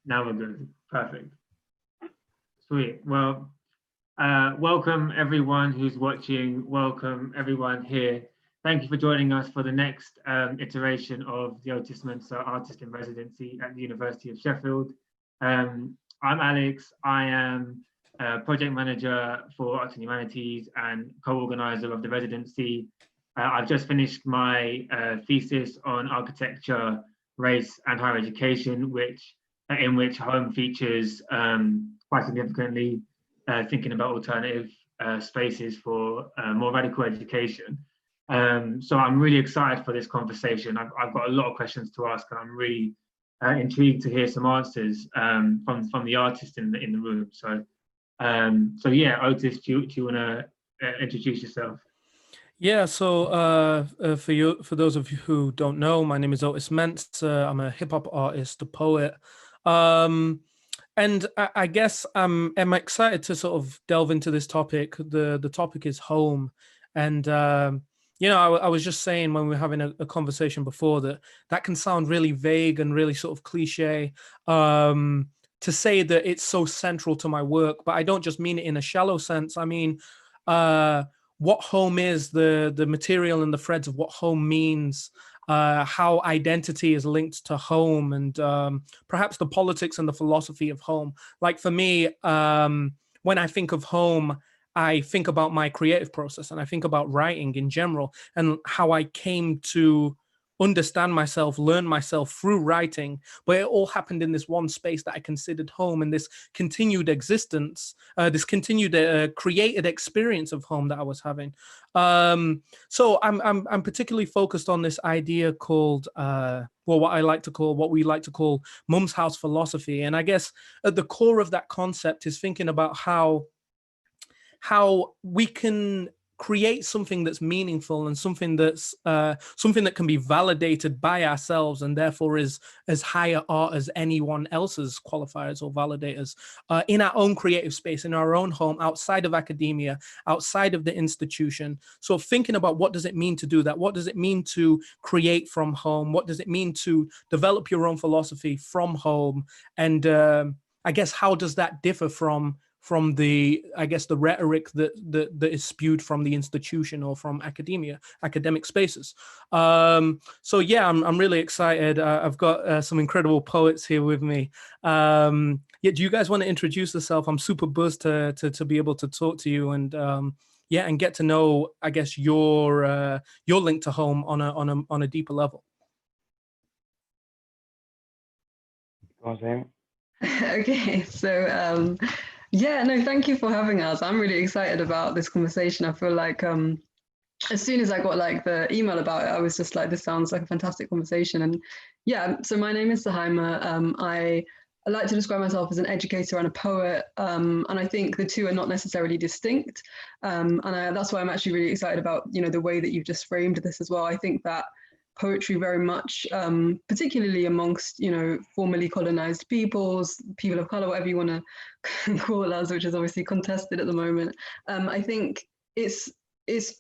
Now we're good. Perfect. Sweet. Well, welcome everyone who's watching. Welcome everyone here. Thank you for joining us for the next iteration of the Otis Mensah Artist in Residency at the University of Sheffield. I'm Alex. I am project manager for Arts and Humanities and co-organizer of the residency. I've just finished my thesis on architecture, race, and higher education, in which home features quite significantly, thinking about alternative spaces for more radical education. So I'm really excited for this conversation. I've got a lot of questions to ask, and I'm really intrigued to hear some answers from the artists in the room. So yeah, Otis, do you want to introduce yourself? Yeah, so for those of you who don't know, my name is Otis Mensah. I'm a hip hop artist, a poet, and I guess I'm excited to sort of delve into this topic. The topic is home, and you know, I was just saying when we were having a conversation before that can sound really vague and really sort of cliche. To say that it's so central to my work, but I don't just mean it in a shallow sense. I mean, what home is, the material and the threads of what home means, how identity is linked to home, and perhaps the politics and the philosophy of home. Like for me, when I think of home, I think about my creative process, and I think about writing in general and how I came to understand myself, learn myself through writing, but it all happened in this one space that I considered home, and this continued existence, this continued created experience of home that I was having. So I'm particularly focused on this idea called, well, what we like to call Mum's House philosophy. And I guess at the core of that concept is thinking about how we can create something that's meaningful and something that's something that can be validated by ourselves and therefore is as higher art as anyone else's qualifiers or validators in our own creative space, in our own home, outside of academia, outside of the institution. So thinking about what does it mean to do that? What does it mean to create from home? What does it mean to develop your own philosophy from home? And I guess how does that differ from the, I guess, the rhetoric that is spewed from the institution or from academic spaces. So yeah, I'm really excited. I've got some incredible poets here with me. Yeah, do you guys want to introduce yourself? I'm super buzzed to be able to talk to you and yeah, and get to know, I guess, your link to home on a deeper level. Okay, so yeah, no, thank you for having us. I'm really excited about this conversation. I feel like as soon as I got like the email about it, I was just like, this sounds like a fantastic conversation. And yeah, so my name is Suhaiymah. I like to describe myself as an educator and a poet, and I think the two are not necessarily distinct. And that's why I'm actually really excited about, you know, the way that you've just framed this as well. I think that poetry very much, particularly amongst, you know, formerly colonized peoples, people of color, whatever you want to call us, which is obviously contested at the moment. I think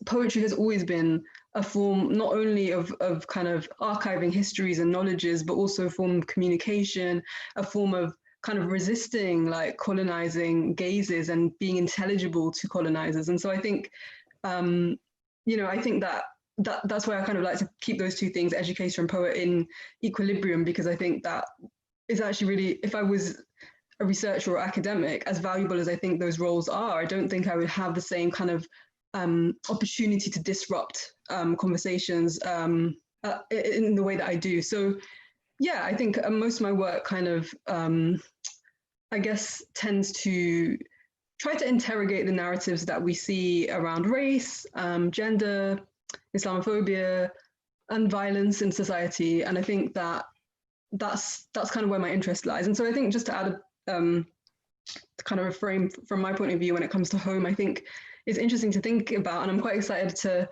poetry has always been a form not only of kind of archiving histories and knowledges, but also a form of communication, a form of kind of resisting like colonizing gazes and being intelligible to colonizers. And so I think, you know, I think that's why I kind of like to keep those two things, educator and poet, in equilibrium, because I think that is actually really, if I was a researcher or academic, as valuable as I think those roles are, I don't think I would have the same kind of opportunity to disrupt conversations in the way that I do. So yeah, I think most of my work kind of, I guess, tends to try to interrogate the narratives that we see around race, gender, Islamophobia, and violence in society. And I think that that's kind of where my interest lies. And so I think, just to add kind of a frame from my point of view when it comes to home, I think it's interesting to think about, and I'm quite excited to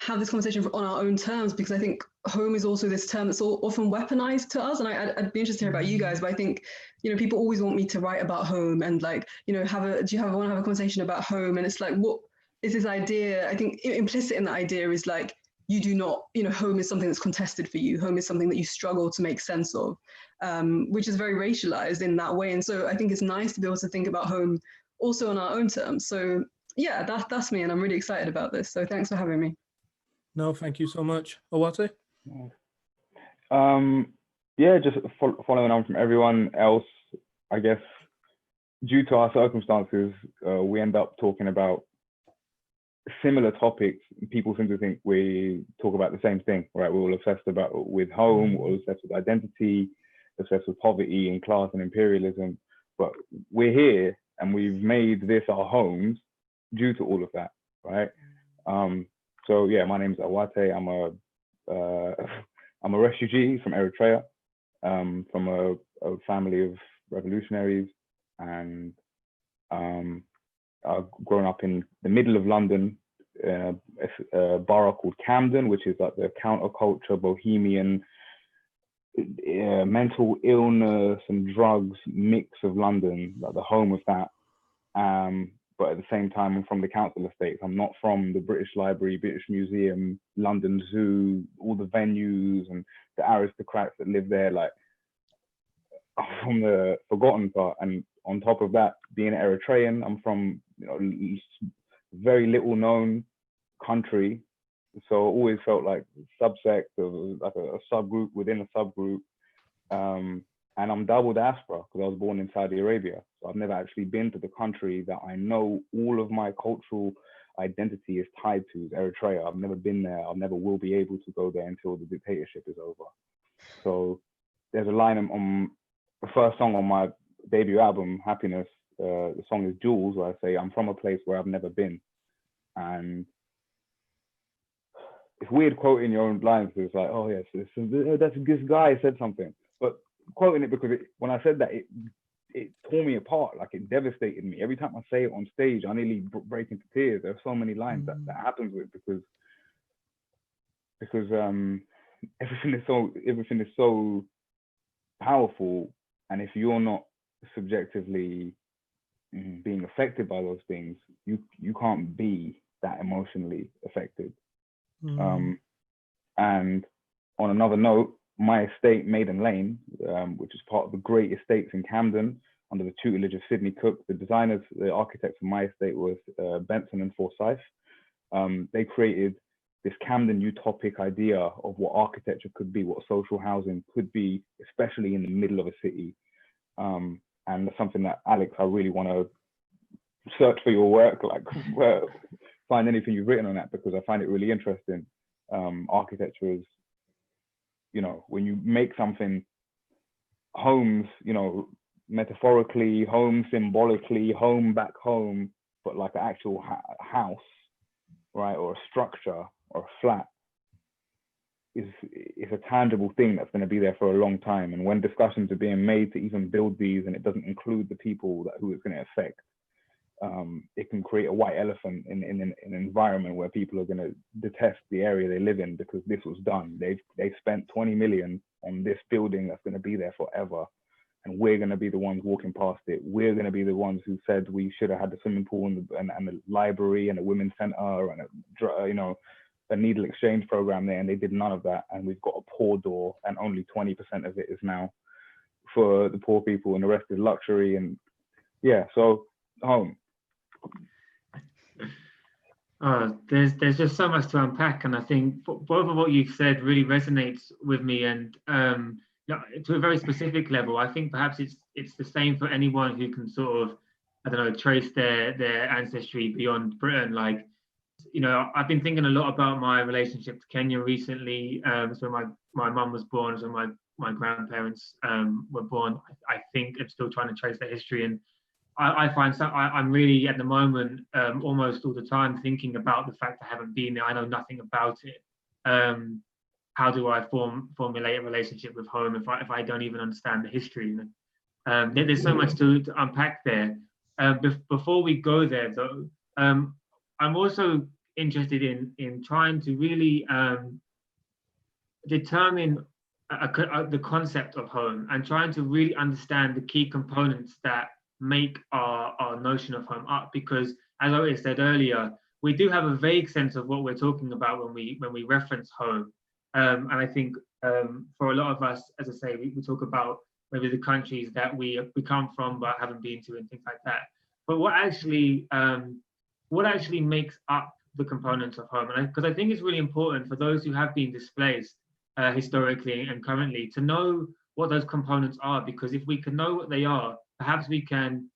have this conversation on our own terms, because I think home is also this term that's often weaponized to us. And I'd be interested to hear about you guys, but I think, you know, people always want me to write about home and, like, you know, want to have a conversation about home? And it's like, what is this idea? I think implicit in that idea is like, you do not, home is something that's contested for you. Home is something that you struggle to make sense of, which is very racialized in that way. And so I think it's nice to be able to think about home also on our own terms. So yeah, that's me, and I'm really excited about this. So thanks for having me. No, thank you so much. Awate? Yeah, just following on from everyone else, I guess, due to our circumstances, we end up talking about similar topics. People seem to think we talk about the same thing, right? We're all obsessed with home, we're all obsessed with identity, obsessed with poverty and class and imperialism. But we're here and we've made this our homes due to all of that, right? So yeah, my name is Awate. I'm a refugee from Eritrea, from a family of revolutionaries, and I've grown up in the middle of London, a borough called Camden, which is like the counterculture, bohemian, mental illness and drugs mix of London, like the home of that. But at the same time, I'm from the council estates. I'm not from the British Library, British Museum, London Zoo, all the venues and the aristocrats that live there. Like, I'm from the forgotten part. And on top of that, being Eritrean, I'm from very little known country. So I always felt like subsect of like a subgroup within a subgroup. And I'm double diaspora because I was born in Saudi Arabia. So I've never actually been to the country that I know all of my cultural identity is tied to, is Eritrea. I've never been there. I never will be able to go there until the dictatorship is over. So there's a line on the first song on my debut album, Happiness. The song is Jules, where I say, I'm from a place where I've never been. And it's weird quoting your own lines because it's like, oh yes, this guy said something. But quoting it because when I said that, it tore me apart. Like, it devastated me. Every time I say it on stage, I nearly break into tears. There are so many lines that happens with because everything is so powerful, and if you're not subjectively being affected by those things, you can't be that emotionally affected. And on another note, my estate, Maiden Lane, which is part of the great estates in Camden, under the tutelage of Sidney Cook, the designers, the architects of my estate was Benson and Forsyth. They created this Camden utopic idea of what architecture could be, what social housing could be, especially in the middle of a city. And that's something that, Alex, I really want to search for your work, like find anything you've written on that, because I find it really interesting. Architecture is, when you make something, homes, metaphorically, home symbolically, home back home, but like an actual house, right, or a structure or a flat is a tangible thing that's going to be there for a long time. And when discussions are being made to even build these, and it doesn't include the people who it's going to affect, it can create a white elephant in an environment where people are going to detest the area they live in because this was done. They've spent 20 million on this building that's going to be there forever, and we're going to be the ones walking past it. We're going to be the ones who said we should have had the swimming pool and the library and a women's center and a needle exchange program there, and they did none of that. And we've got a poor door, and only 20% of it is now for the poor people, and the rest is luxury. And yeah, so home. There's just so much to unpack, and I think both of what you've said really resonates with me, and to a very specific level. I think perhaps it's the same for anyone who can sort of, trace their ancestry beyond Britain. Like, I've been thinking a lot about my relationship to Kenya recently. So my mum was born, so my grandparents were born. I think I'm still trying to trace their history, and I find I'm really at the moment almost all the time thinking about the fact I haven't been there. I know nothing about it. How do I formulate a relationship with home if I don't even understand the history? There's so much to unpack there. Before we go there, though, I'm also interested in trying to really determine the concept of home, and trying to really understand the key components that make our notion of home up. Because as I said earlier, we do have a vague sense of what we're talking about when we reference home. And I think for a lot of us, as I say, we talk about maybe the countries that we come from but haven't been to and things like that. But what actually makes up the components of home? And because I think it's really important for those who have been displaced historically and currently to know what those components are, because if we can know what they are, perhaps we can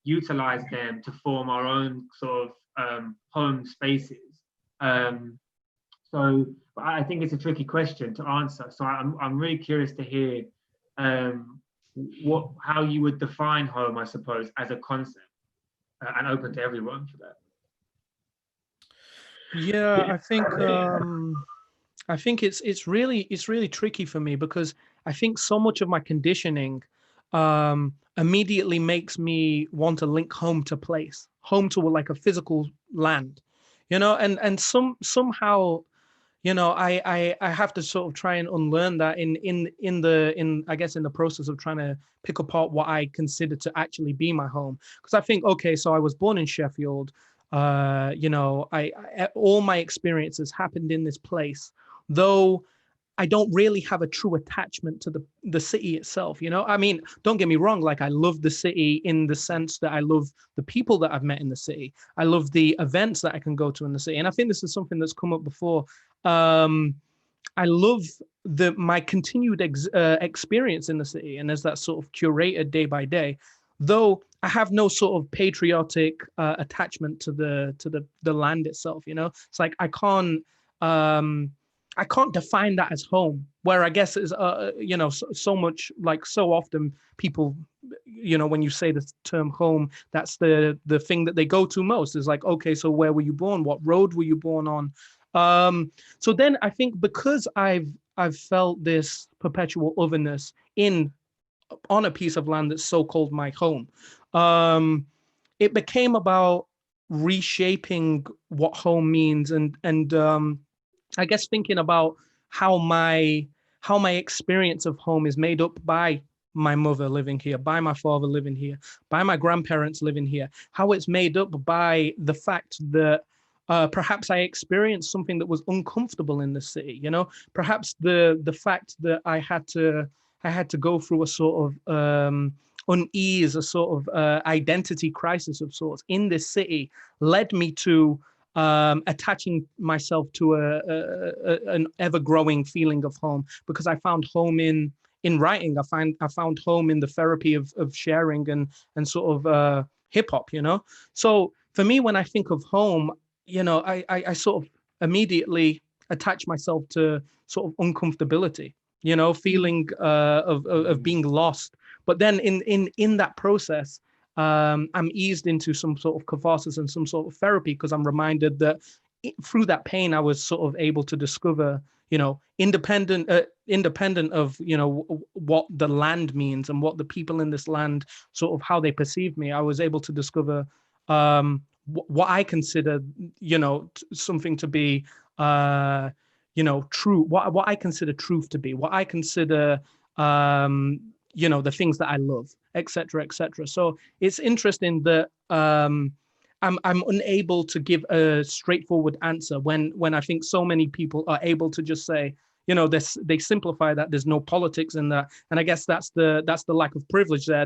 utilize them to form our own sort of home spaces. So I think it's a tricky question to answer. So I'm really curious to hear how you would define home, I suppose, as a concept, and open to everyone for that. Yeah, I think it's really tricky for me, because I think so much of my conditioning immediately makes me want to link home to place, home to like a physical land, and somehow, I have to sort of try and unlearn that in I guess in the process of trying to pick apart what I consider to actually be my home. Because I think, okay, so I was born in Sheffield. I all my experiences happened in this place, though I don't really have a true attachment to the city itself. I mean, don't get me wrong, like I love the city in the sense that I love the people that I've met in the city. I love the events that I can go to in the city. And I think this is something that's come up before. I love my continued experience in the city, and as that sort of curated day by day, though I have no sort of patriotic attachment to the land itself. It's like I can't define that as home, where I guess is so much, like so often people, when you say the term home, that's the thing that they go to most, is like, okay, so where were you born? What road were you born on? So then I think because I've felt this perpetual otherness on a piece of land that's so-called my home, it became about reshaping what home means, and I guess thinking about how my experience of home is made up by my mother living here, by my father living here, by my grandparents living here, how it's made up by the fact that perhaps I experienced something that was uncomfortable in the city. Perhaps the fact that I had to go through a sort of unease, a sort of identity crisis of sorts in this city, led me to attaching myself to an ever-growing feeling of home, because I found home in writing. I found home in the therapy of sharing and sort of hip hop. So for me, when I think of home, I sort of immediately attach myself to sort of uncomfortability, feeling of being lost. But then in that process, I'm eased into some sort of catharsis and some sort of therapy, because I'm reminded that through that pain, I was sort of able to discover, independent of, what the land means and what the people in this land, sort of how they perceive me. I was able to discover what I consider, something to be, true, what I consider truth to be, what I consider, the things that I love, etc., etc. So it's interesting that I'm unable to give a straightforward answer when I think so many people are able to just say, they simplify that there's no politics in that, and I guess that's the lack of privilege there.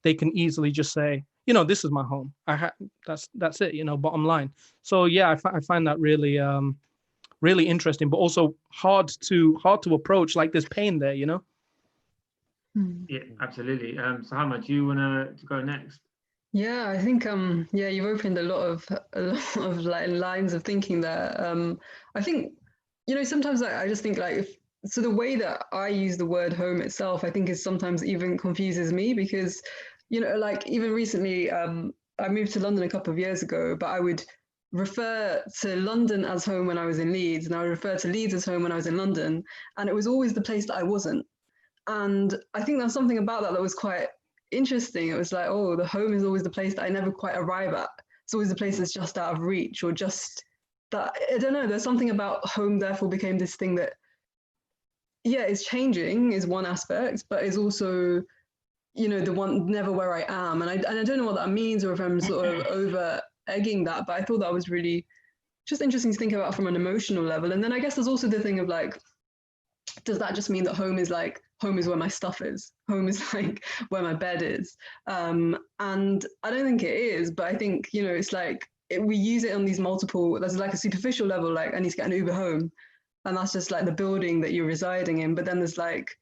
They can easily just say, this is my home. That's it. Bottom line. So yeah, I find that really really interesting, but also hard to approach. Like there's pain there. Yeah, absolutely. Suhaiymah, do you want to go next? Yeah, I think you've opened a lot of like lines of thinking there. I think sometimes I just think like so the way that I use the word home itself, I think is sometimes even confuses me, because like even recently I moved to London a couple of years ago, but I would refer to London as home when I was in Leeds, and I would refer to Leeds as home when I was in London, and it was always the place that I wasn't. And I think there's something about that was quite interesting. It was like, oh, the home is always the place that I never quite arrive at. It's always the place that's just out of reach, or just that, I don't know, there's something about home therefore became this thing that, yeah, it's changing is one aspect, but is also, the one never where I am. And I don't know what that means, or if I'm sort of over egging that, but I thought that was really just interesting to think about from an emotional level. And then I guess there's also the thing of like, does that just mean that home is where my stuff is? Home is like where my bed is. And I don't think it is, but I think, it's like we use it on these multiple, there's like a superficial level, like I need to get an Uber home. And that's just like the building that you're residing in. But then there's like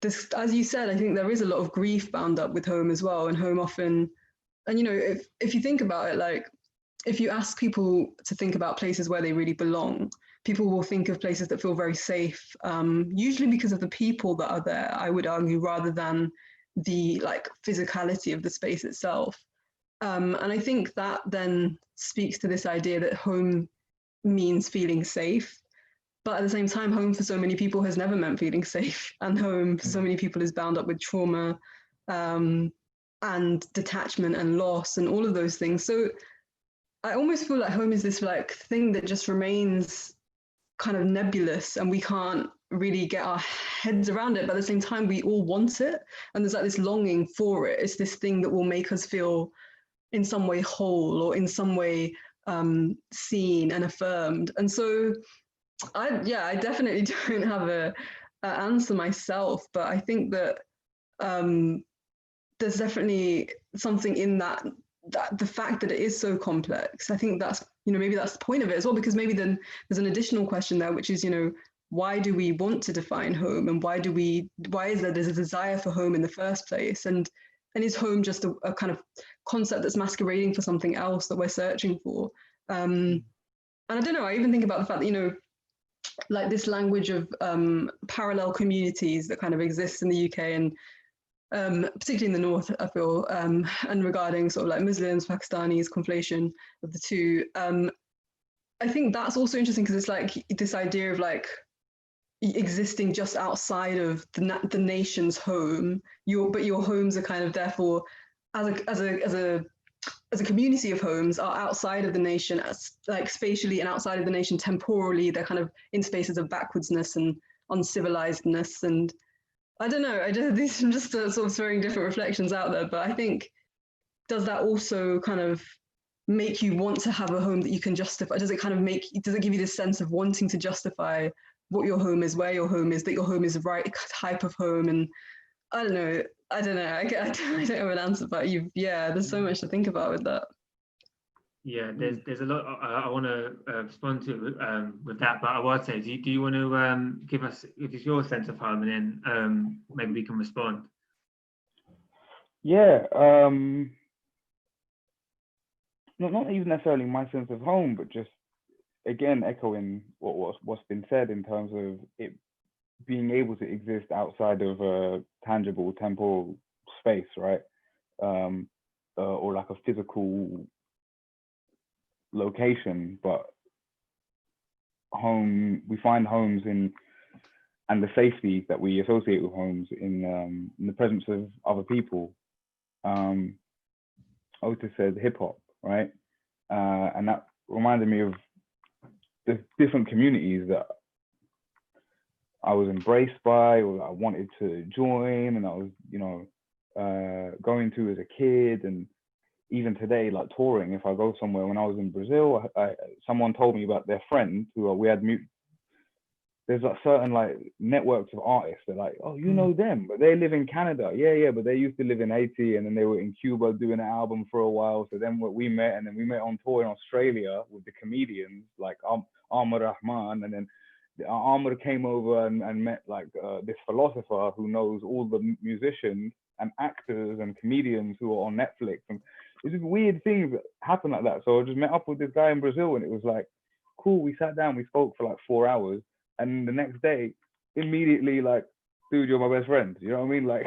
this, as you said, I think there is a lot of grief bound up with home as well. And home often, and if you think about it, like if you ask people to think about places where they really belong, people will think of places that feel very safe, usually because of the people that are there, I would argue, rather than the like physicality of the space itself. And I think that then speaks to this idea that home means feeling safe. But at the same time, home for so many people has never meant feeling safe. And home for so many people is bound up with trauma and detachment and loss and all of those things. So I almost feel like home is this like thing that just remains kind of nebulous and we can't really get our heads around it. But at the same time, we all want it. And there's like this longing for it. It's this thing that will make us feel in some way whole or in some way seen and affirmed. And so I definitely don't have an answer myself, but I think that there's definitely something in that the fact that it is so complex. I think that's, maybe that's the point of it as well, because maybe then there's an additional question there, which is, why do we want to define home, and why is there's a desire for home in the first place? And is home just a kind of concept that's masquerading for something else that we're searching for? And I don't know, I even think about the fact that, like this language of parallel communities that kind of exists in the UK and particularly in the north, I feel, and regarding sort of like Muslims, Pakistanis, conflation of the two. I think that's also interesting because it's like this idea of like existing just outside of the nation's home. But your homes are kind of therefore as a community of homes are outside of the nation, as like spatially and outside of the nation temporally. They're kind of in spaces of backwardsness and uncivilizedness. And I don't know, these are just sort of throwing different reflections out there, but I think, does that also kind of make you want to have a home that you can justify? Does it give you this sense of wanting to justify what your home is, where your home is, that your home is the right type of home? And I don't know, I don't have an answer, but there's so much to think about with that. Yeah, there's a lot I want to respond to with that, but Awate, do you want to give us your sense of home, and then maybe we can respond? Yeah, not even necessarily my sense of home, but just again echoing what's been said in terms of it being able to exist outside of a tangible temporal space, right? Or like a physical location, but home, we find homes in, and the safety that we associate with homes in the presence of other people. Otis said hip hop, right? And that reminded me of the different communities that I was embraced by, or that I wanted to join, and I was, going to as a kid. And even today, like touring, if I go somewhere, when I was in Brazil, someone told me about their friend who we had there's like certain like networks of artists that like, oh, you know them, but they live in Canada. Yeah, but they used to live in Haiti, and then they were in Cuba doing an album for a while. So then we met, and then we met on tour in Australia with the comedians like Amr Rahman, and then Amr came over and met like this philosopher who knows all the musicians and actors and comedians who are on Netflix. And it's just weird things that happen like that. So I just met up with this guy in Brazil, and it was like, cool. We sat down, we spoke for like 4 hours. And the next day, immediately like, dude, you're my best friend. You know what I mean? Like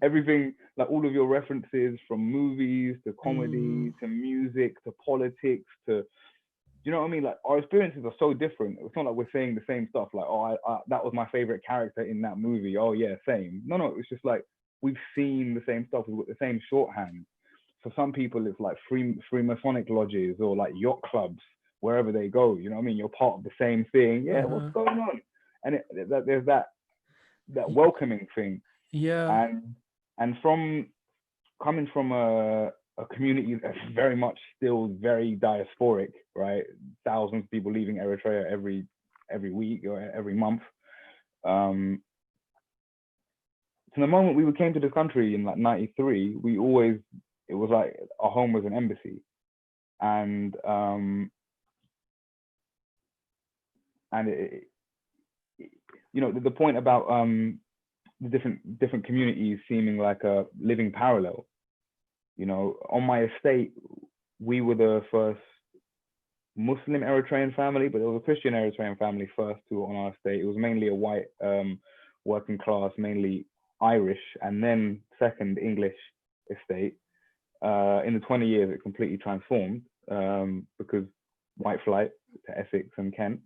everything, like all of your references from movies to comedy to music to politics to, you know what I mean? Like our experiences are so different. It's not like we're saying the same stuff. Like, oh, that was my favorite character in that movie. Oh yeah, same. No, it's just like we've seen the same stuff. We've got the same shorthand. For some people, it's like Freemasonic lodges or like yacht clubs. Wherever they go, you know what I mean? You're part of the same thing. Yeah, what's going on? And there's that welcoming thing. Yeah. And from coming from a a community that's very much still very diasporic, right? Thousands of people leaving Eritrea every week or every month. From the moment we came to this country in like '93, it was like our home was an embassy, and the point about the different communities seeming like a living parallel. On my estate, we were the first Muslim Eritrean family, but there was a Christian Eritrean family first who were on our estate. It was mainly a white working class, mainly Irish, and then second English estate. In the 20 years, it completely transformed because white flight to Essex and Kent.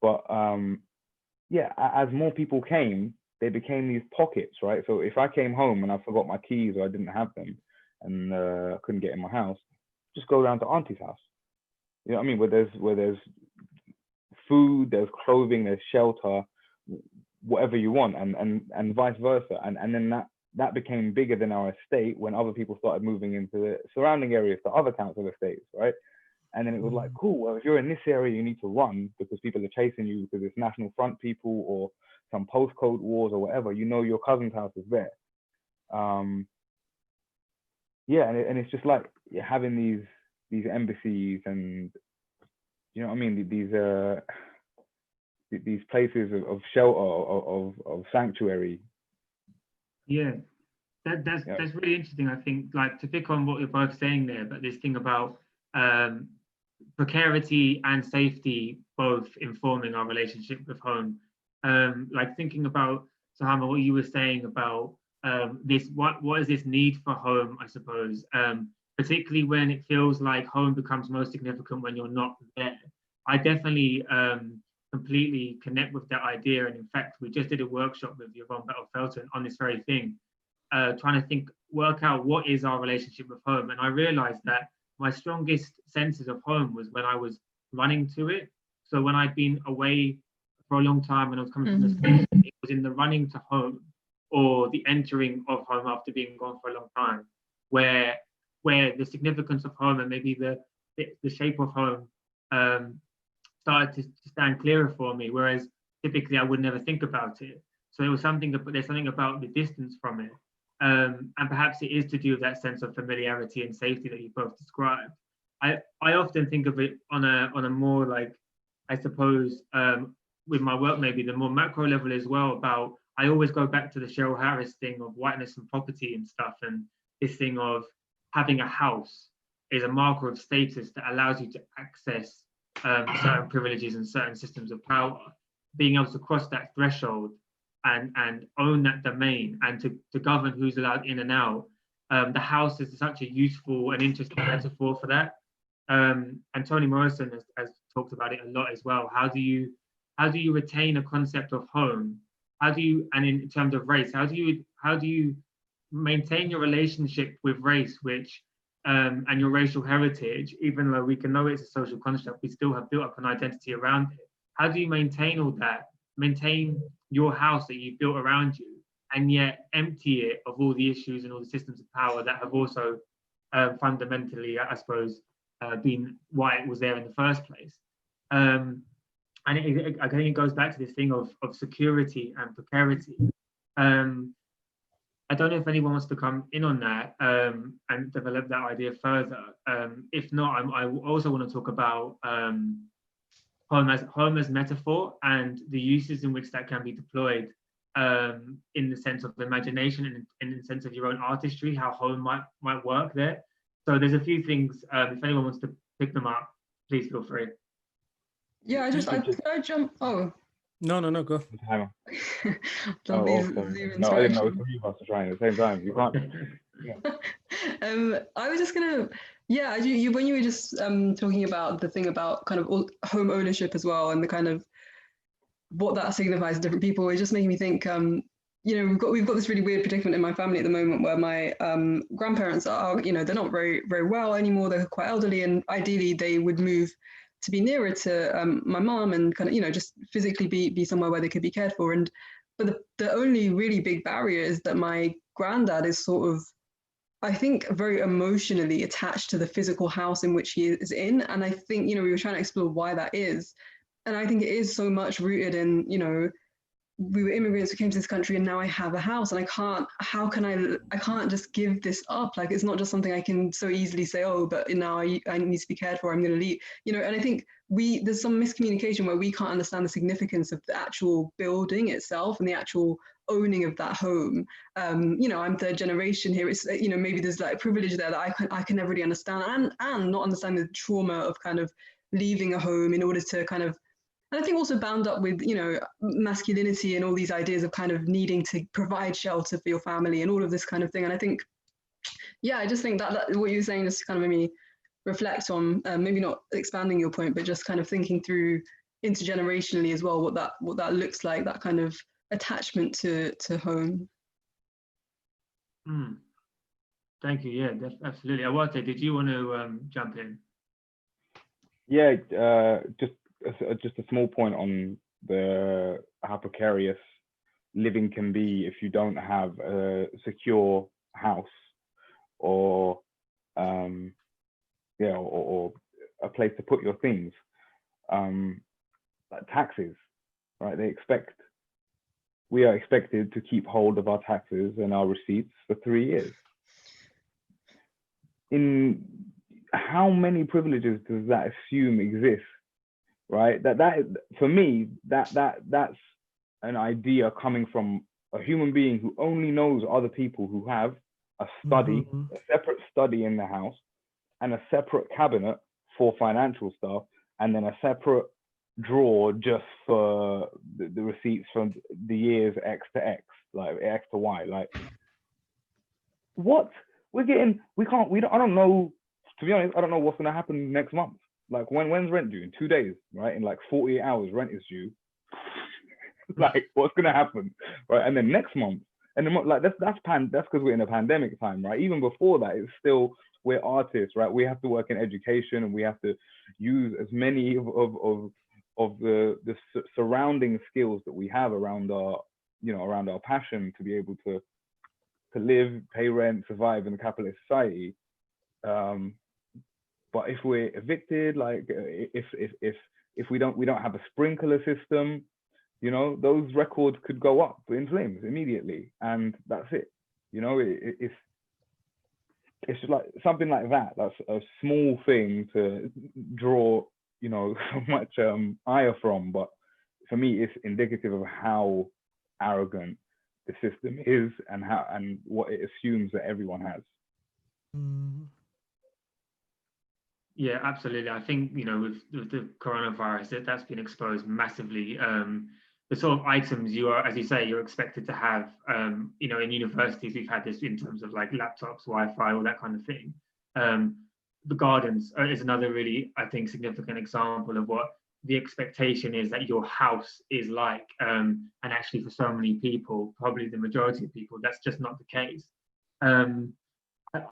But as more people came, they became these pockets, right? So if I came home and I forgot my keys or I didn't have them and I couldn't get in my house, just go down to auntie's house. You know what I mean? Where there's food, there's clothing, there's shelter, whatever you want, and vice versa. And then that became bigger than our estate when other people started moving into the surrounding areas to other council estates, right? And then it was like, cool, well, if you're in this area, you need to run because people are chasing you because it's National Front people or some postcode wars or whatever. Your cousin's house is there. And it's just like having these embassies and, you know what I mean, these places of shelter, of sanctuary. Yeah, that's really interesting. I think, like, to pick on what you're both saying there, but this thing about precarity and safety both informing our relationship with home. Like thinking about, Suhaiymah, what you were saying about what is this need for home, I suppose, particularly when it feels like home becomes most significant when you're not there. I definitely completely connect with that idea. And in fact, we just did a workshop with Yvonne Battle-Felton on this very thing, trying to work out what is our relationship with home. And I realized that my strongest senses of home was when I was running to it. So when I'd been away for a long time and I was coming from the States, it was in the running to home or the entering of home after being gone for a long time, where the significance of home and maybe the shape of home started to stand clearer for me, whereas typically I would never think about it. So there's something about the distance from it. And perhaps it is to do with that sense of familiarity and safety that you both described. I often think of it on a more, like, I suppose, with my work, maybe the more macro level as well, about, I always go back to the Cheryl Harris thing of whiteness and property and stuff, and this thing of having a house is a marker of status that allows you to access certain privileges and certain systems of power. Being able to cross that threshold and own that domain and to govern who's allowed in and out. The house is such a useful and interesting metaphor for that. And Toni Morrison has talked about it a lot as well. How do you retain a concept of home? And in terms of race, how do you maintain your relationship with race, which and your racial heritage, even though we can know it's a social construct, we still have built up an identity around it. How do you maintain all that? Maintain your house that you've built around you, and yet empty it of all the issues and all the systems of power that have also fundamentally, I suppose, been why it was there in the first place. And I think it goes back to this thing of security and precarity. I don't know if anyone wants to come in on that and develop that idea further. If not, I also want to talk about home as metaphor and the uses in which that can be deployed in the sense of imagination and in the sense of your own artistry, how home might work there. So there's a few things, if anyone wants to pick them up, please feel free. Yeah, I jump. Oh. No, go. No, I didn't know it was three of us trying at the same time. You can't. Yeah. I was just gonna, when you were just talking about the thing about kind of home ownership as well, and the kind of what that signifies to different people, it just making me think. We've got this really weird predicament in my family at the moment where my grandparents are, they're not very, very well anymore. They're quite elderly, and ideally they would move to be nearer to my mom and kind of, just physically be somewhere where they could be cared for. But the only really big barrier is that my granddad is sort of I think, very emotionally attached to the physical house in which he is in. And I think, we were trying to explore why that is. And I think it is so much rooted in, we were immigrants who came to this country and now I have a house and I can't just give this up. Like, it's not just something I can so easily say, oh, but now I need to be cared for, I'm going to leave, and I think there's some miscommunication where we can't understand the significance of the actual building itself and the actual owning of that home. I'm third generation here. It's, maybe there's like privilege there that I can never really understand and not understand the trauma of kind of leaving a home in order to kind of, and I think also bound up with, masculinity and all these ideas of kind of needing to provide shelter for your family and all of this kind of thing. And I think, I just think that what you were saying just kind of made me reflect on, maybe not expanding your point, but just kind of thinking through intergenerationally as well, what that looks like, that kind of attachment to home. Thank you. Yeah, absolutely. Awate, did you want to jump in? Yeah, just a small point on how precarious living can be if you don't have a secure house or or a place to put your things. Like taxes, right? We are expected to keep hold of our taxes and our receipts for 3 years. In how many privileges does that assume exist? Right, that for me, that's an idea coming from a human being who only knows other people who have a study, a separate study in the house, and a separate cabinet for financial stuff, and then a separate drawer just for the receipts from the years X to X, like X to Y. Like, what I don't know. To be honest, I don't know what's gonna happen next month. Like, when's rent due? In 2 days, right? In like 48 hours, rent is due. Like, what's gonna happen, right? And then next month, and then like that's because we're in a pandemic time, right? Even before that, it's still, we're artists, right? We have to work in education and we have to use as many of the surrounding skills that we have around our passion to be able to live, pay rent, survive in a capitalist society. But if we're evicted, like if we don't have a sprinkler system, those records could go up in flames immediately, and that's it. It's just like something like that. That's a small thing to draw, so much ire from. But for me, it's indicative of how arrogant the system is and what it assumes that everyone has. Yeah, absolutely. I think, with the coronavirus, that's been exposed massively. The sort of items as you say, you're expected to have, in universities, we've had this in terms of like laptops, Wi-Fi, all that kind of thing. The gardens is another really, I think, significant example of what the expectation is that your house is like. And actually for so many people, probably the majority of people, that's just not the case.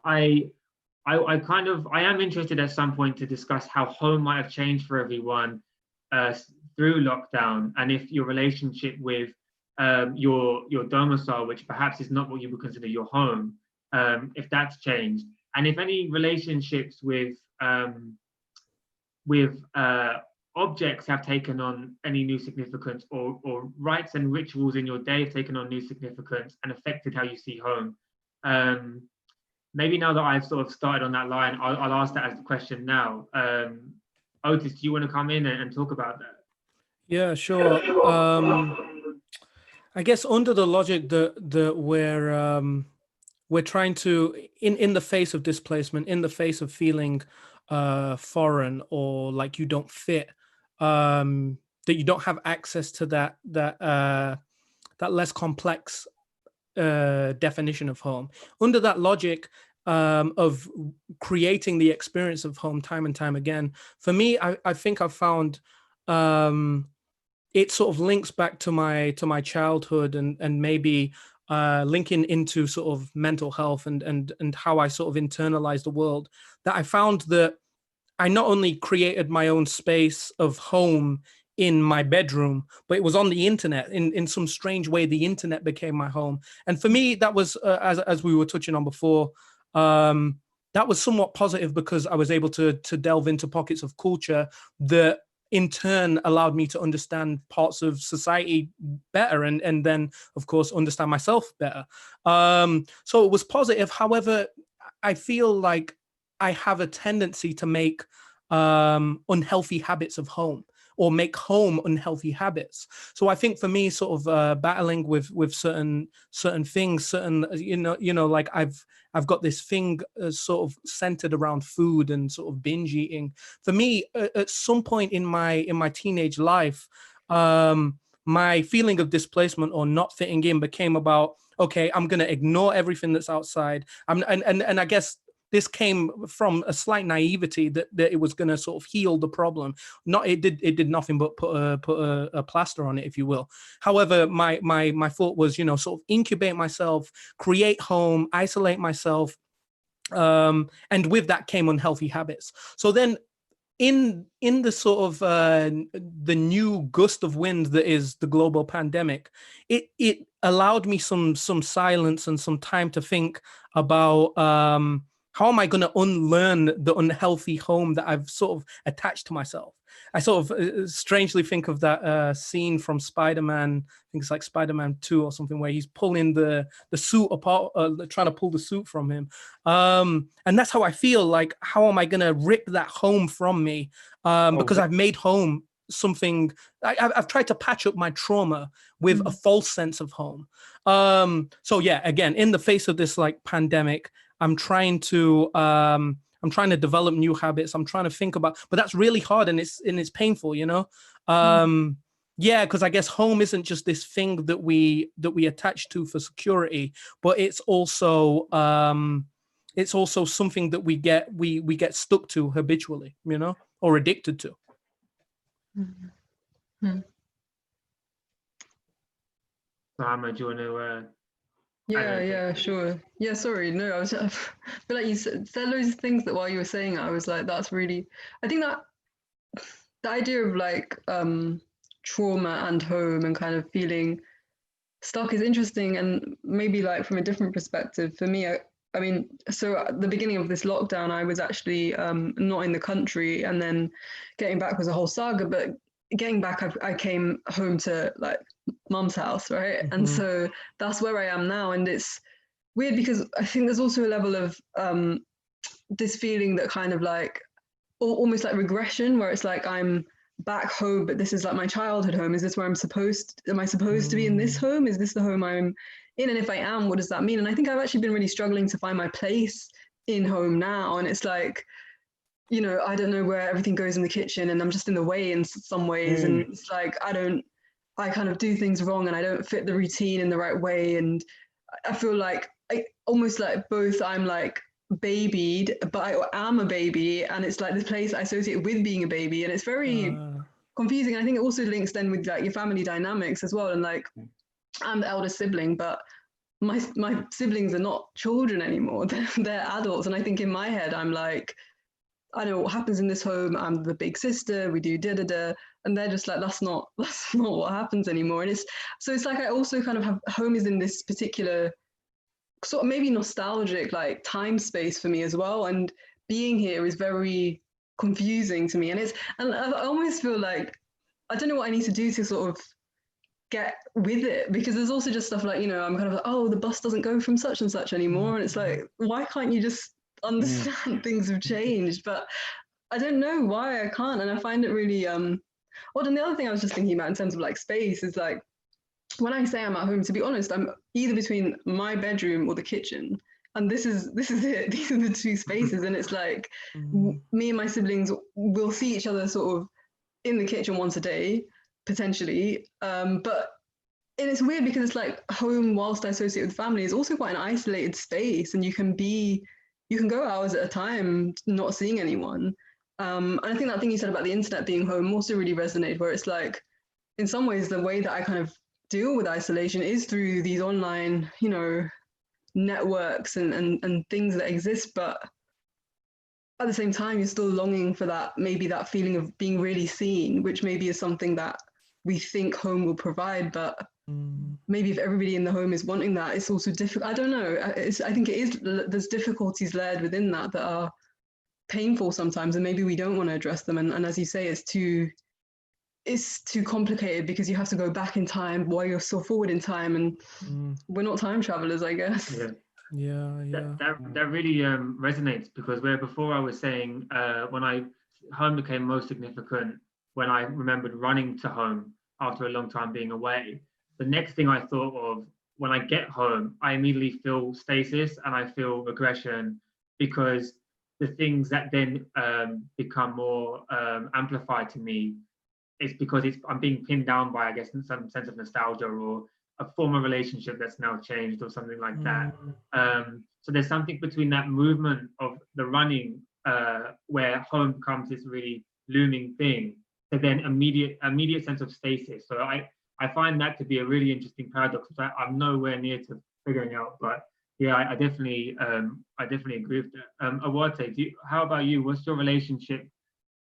I am interested at some point to discuss how home might have changed for everyone through lockdown, and if your relationship with your domicile, which perhaps is not what you would consider your home, if that's changed, and if any relationships with objects have taken on any new significance, or rites and rituals in your day have taken on new significance and affected how you see home. Maybe now that I've sort of started on that line, I'll ask that as the question now. Otis, do you want to come in and talk about that? Yeah, sure. I guess under the logic that we're trying to, in the face of displacement, in the face of feeling foreign or like you don't fit, that you don't have access to that less complex definition of home. Under that logic of creating the experience of home time and time again, for me, I think I've found it sort of links back to my childhood and maybe linking into sort of mental health and how I sort of internalize the world, that I found that I not only created my own space of home in my bedroom, but it was on the internet. In some strange way, the internet became my home. And for me, that was, as we were touching on before, that was somewhat positive because I was able to delve into pockets of culture that in turn allowed me to understand parts of society better, and then of course understand myself better. So it was positive. However, I feel like I have a tendency to make unhealthy habits of home, or make home unhealthy habits. So I think for me, sort of battling with certain things, certain like I've got this thing sort of centered around food and sort of binge eating. For me, at some point in my teenage life, my feeling of displacement or not fitting in became about, okay, I'm gonna ignore everything that's outside. And I guess this came from a slight naivety that it was going to sort of heal the problem. It did nothing but put a plaster on it, if you will. However, my thought was, sort of incubate myself, create home, isolate myself, and with that came unhealthy habits. So then, in the sort of the new gust of wind that is the global pandemic, it allowed me some silence and some time to think about how am I going to unlearn the unhealthy home that I've sort of attached to myself. I sort of strangely think of that scene from Spider-Man, I think it's like Spider-Man 2 or something, where he's pulling the suit apart, trying to pull the suit from him. And that's how I feel like, how am I going to rip that home from me? Because I've made home something, I've tried to patch up my trauma with a false sense of home. So yeah, again, in the face of this like pandemic, I'm trying to develop new habits. I'm trying to think about, but that's really hard and it's painful, Yeah, because I guess home isn't just this thing that we attach to for security, but it's also something that we get stuck to habitually, or addicted to. Mm-hmm. Suhaiymah, do you want to? Yeah, sure. Yeah, sorry. No, I feel like you said loads of things that while you were saying it, I was like, that's really, I think that the idea of like trauma and home and kind of feeling stuck is interesting, and maybe like from a different perspective. For me, I mean, so at the beginning of this lockdown, I was actually not in the country, and then getting back was a whole saga, but getting back, I came home to like mum's house, right? Mm-hmm. And so that's where I am now. And it's weird because I think there's also a level of this feeling that kind of like almost like regression, where it's like I'm back home, but this is like my childhood home. Is this where am I supposed to be in this home? Is this the home I'm in? And if I am, what does that mean? And I think I've actually been really struggling to find my place in home now. And it's like, I don't know where everything goes in the kitchen, and I'm just in the way in some ways. And it's like, I kind of do things wrong, and I don't fit the routine in the right way. And I feel like I almost like both I'm like babied, but I am a baby. And it's like this place I associate with being a baby. And it's very confusing. And I think it also links then with like your family dynamics as well. And like, I'm the eldest sibling, but my siblings are not children anymore. They're adults. And I think in my head, I'm like, I know what happens in this home. I'm the big sister. We do da-da-da. And they're just like, that's not what happens anymore. And it's like, I also kind of have home is in this particular sort of maybe nostalgic, like time space for me as well. And being here is very confusing to me. And I almost feel like, I don't know what I need to do to sort of get with it, because there's also just stuff like, I'm kind of like, oh, the bus doesn't go from such and such anymore. And it's like, why can't you just understand things have changed? But I don't know why I can't. And I find it really odd. And the other thing I was just thinking about in terms of like space is like, when I say I'm at home, to be honest, I'm either between my bedroom or the kitchen. And this is it. These are the two spaces. And it's like me and my siblings will see each other sort of in the kitchen once a day, potentially. But it's weird because it's like home, whilst I associate with family, is also quite an isolated space. And you can go hours at a time not seeing anyone. And I think that thing you said about the internet being home also really resonated, where it's like, in some ways, the way that I kind of deal with isolation is through these online, networks and things that exist. But at the same time, you're still longing for that, maybe that feeling of being really seen, which maybe is something that we think home will provide. But maybe if everybody in the home is wanting that, it's also difficult. I don't know. I think it is, there's difficulties layered within that are painful sometimes, and maybe we don't want to address them. And as you say, it's too complicated because you have to go back in time while you're still forward in time, and we're not time travelers, I guess. Yeah. That really resonates, because where before I was saying when home became most significant when I remembered running to home after a long time being away. The next thing I thought of, when I get home, I immediately feel stasis and I feel regression, because the things that then become more amplified to me, it's because I'm being pinned down by, I guess, some sense of nostalgia or a former relationship that's now changed or something like that. So there's something between that movement of the running where home becomes this really looming thing, to then immediate sense of stasis. So I find that to be a really interesting paradox, which I'm nowhere near to figuring out. But yeah, I definitely agree with that. Awate, how about you? What's your relationship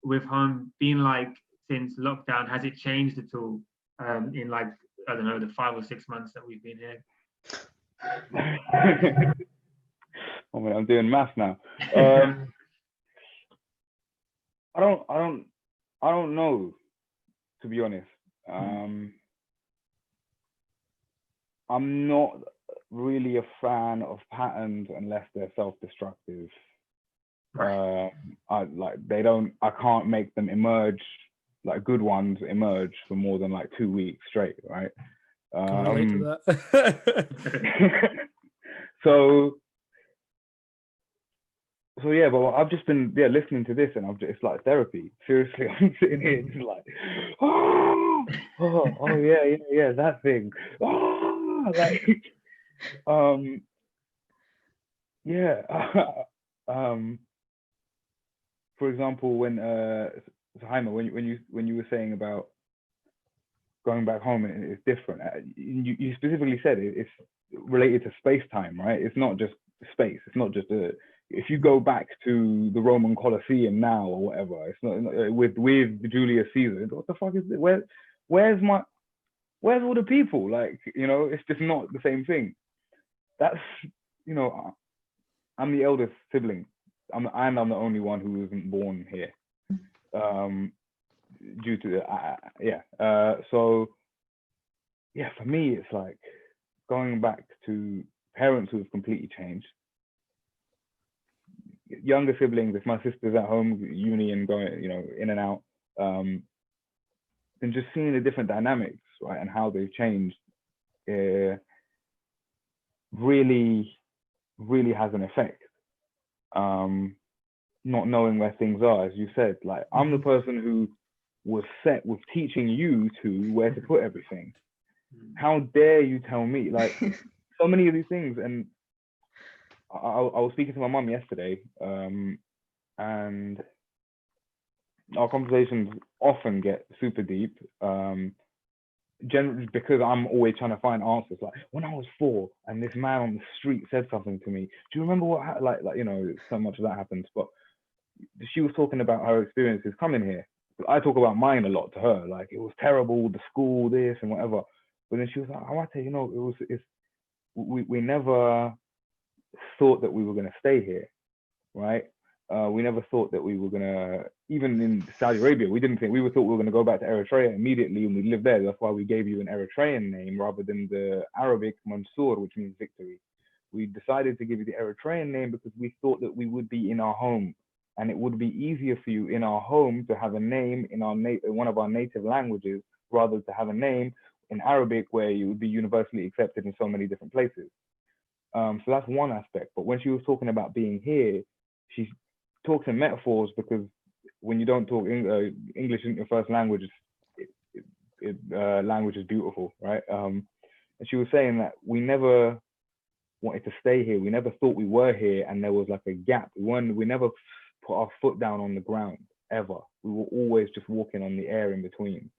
with home been like since lockdown? Has it changed at all in, like, I don't know, the 5 or 6 months that we've been here? Oh man, I'm doing math now. I don't know, to be honest. I'm not really a fan of patterns unless they're self-destructive. I can't make them emerge, like good ones emerge for more than like 2 weeks straight, right? Can relate to that. so yeah, but I've just been listening to this, and it's like therapy. Seriously, I'm sitting here just like, oh yeah, that thing. For example, when Suhaiymah, when you were saying about going back home and it's different, you specifically said it's related to space-time, right? It's not just space. It's not just if you go back to the Roman Colosseum now or whatever, it's not with Julius Caesar. What the fuck is it? Where's all the people? Like, it's just not the same thing. That's, I'm the eldest sibling. I'm the only one who wasn't born here. Due to so yeah, for me it's like going back to parents who have completely changed, younger siblings, if my sister's at home uni and going in and out, and just seeing the different dynamics, right, and how they've changed really has an effect. Not knowing where things are, as you said, like I'm the person who was set with teaching you where to put everything. How dare you tell me? Like, so many of these things. And I was speaking to my mum yesterday, and our conversations often get super deep, generally because I'm always trying to find answers. Like, when I was 4 and this man on the street said something to me, do you remember what happened? Like so much of that happens. But she was talking about her experiences coming here. I talk about mine a lot to her, like it was terrible, the school, this and whatever. But then she was like, Awate, we never thought that we were going to stay here, right? We never thought that we were going to, even in Saudi Arabia, we thought we were going to go back to Eritrea immediately and we lived there. That's why we gave you an Eritrean name rather than the Arabic Mansoor, which means victory. We decided to give you the Eritrean name because we thought that we would be in our home. And it would be easier for you in our home to have a name in one of our native languages rather to have a name in Arabic where you would be universally accepted in so many different places. So that's one aspect. But when she was talking about being here, she talks in metaphors, because when you don't talk English in your first language, language is beautiful, right? And she was saying that we never wanted to stay here. We never thought we were here, and there was like a gap. We never put our foot down on the ground ever. We were always just walking on the air in between.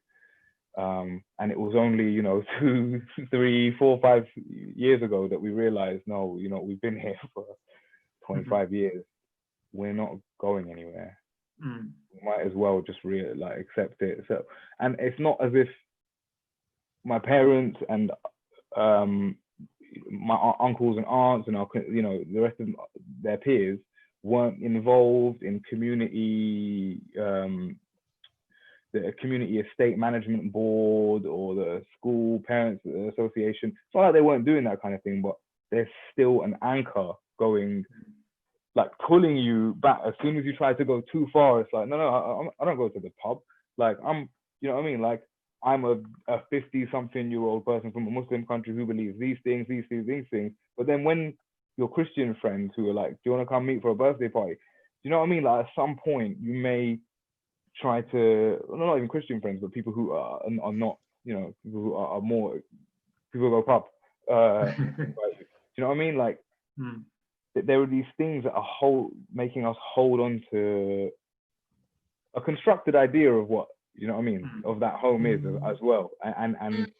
And it was only 2, 3, 4, 5 years ago that we realized, no, we've been here for 25 years. We're not going anywhere. We might as well just accept it. So, and it's not as if my parents and my uncles and aunts and the rest of their peers weren't involved in community, the community estate management board or the school parents association. It's not like they weren't doing that kind of thing, but there's still an anchor going, like pulling you back. As soon as you try to go too far, it's like, no, I don't go to the pub. Like you know what I mean? Like I'm a 50-something-year-old person from a Muslim country who believes these things. But then when your Christian friends who are like, do you want to come meet for a birthday party? Do you know what I mean? Like at some point you may try to, not even Christian friends, but people who are not, people who are more, people who go pub. Right? Do you know what I mean? Like there are these things that are making us hold on to a constructed idea of what, you know what I mean, of that home is as well. And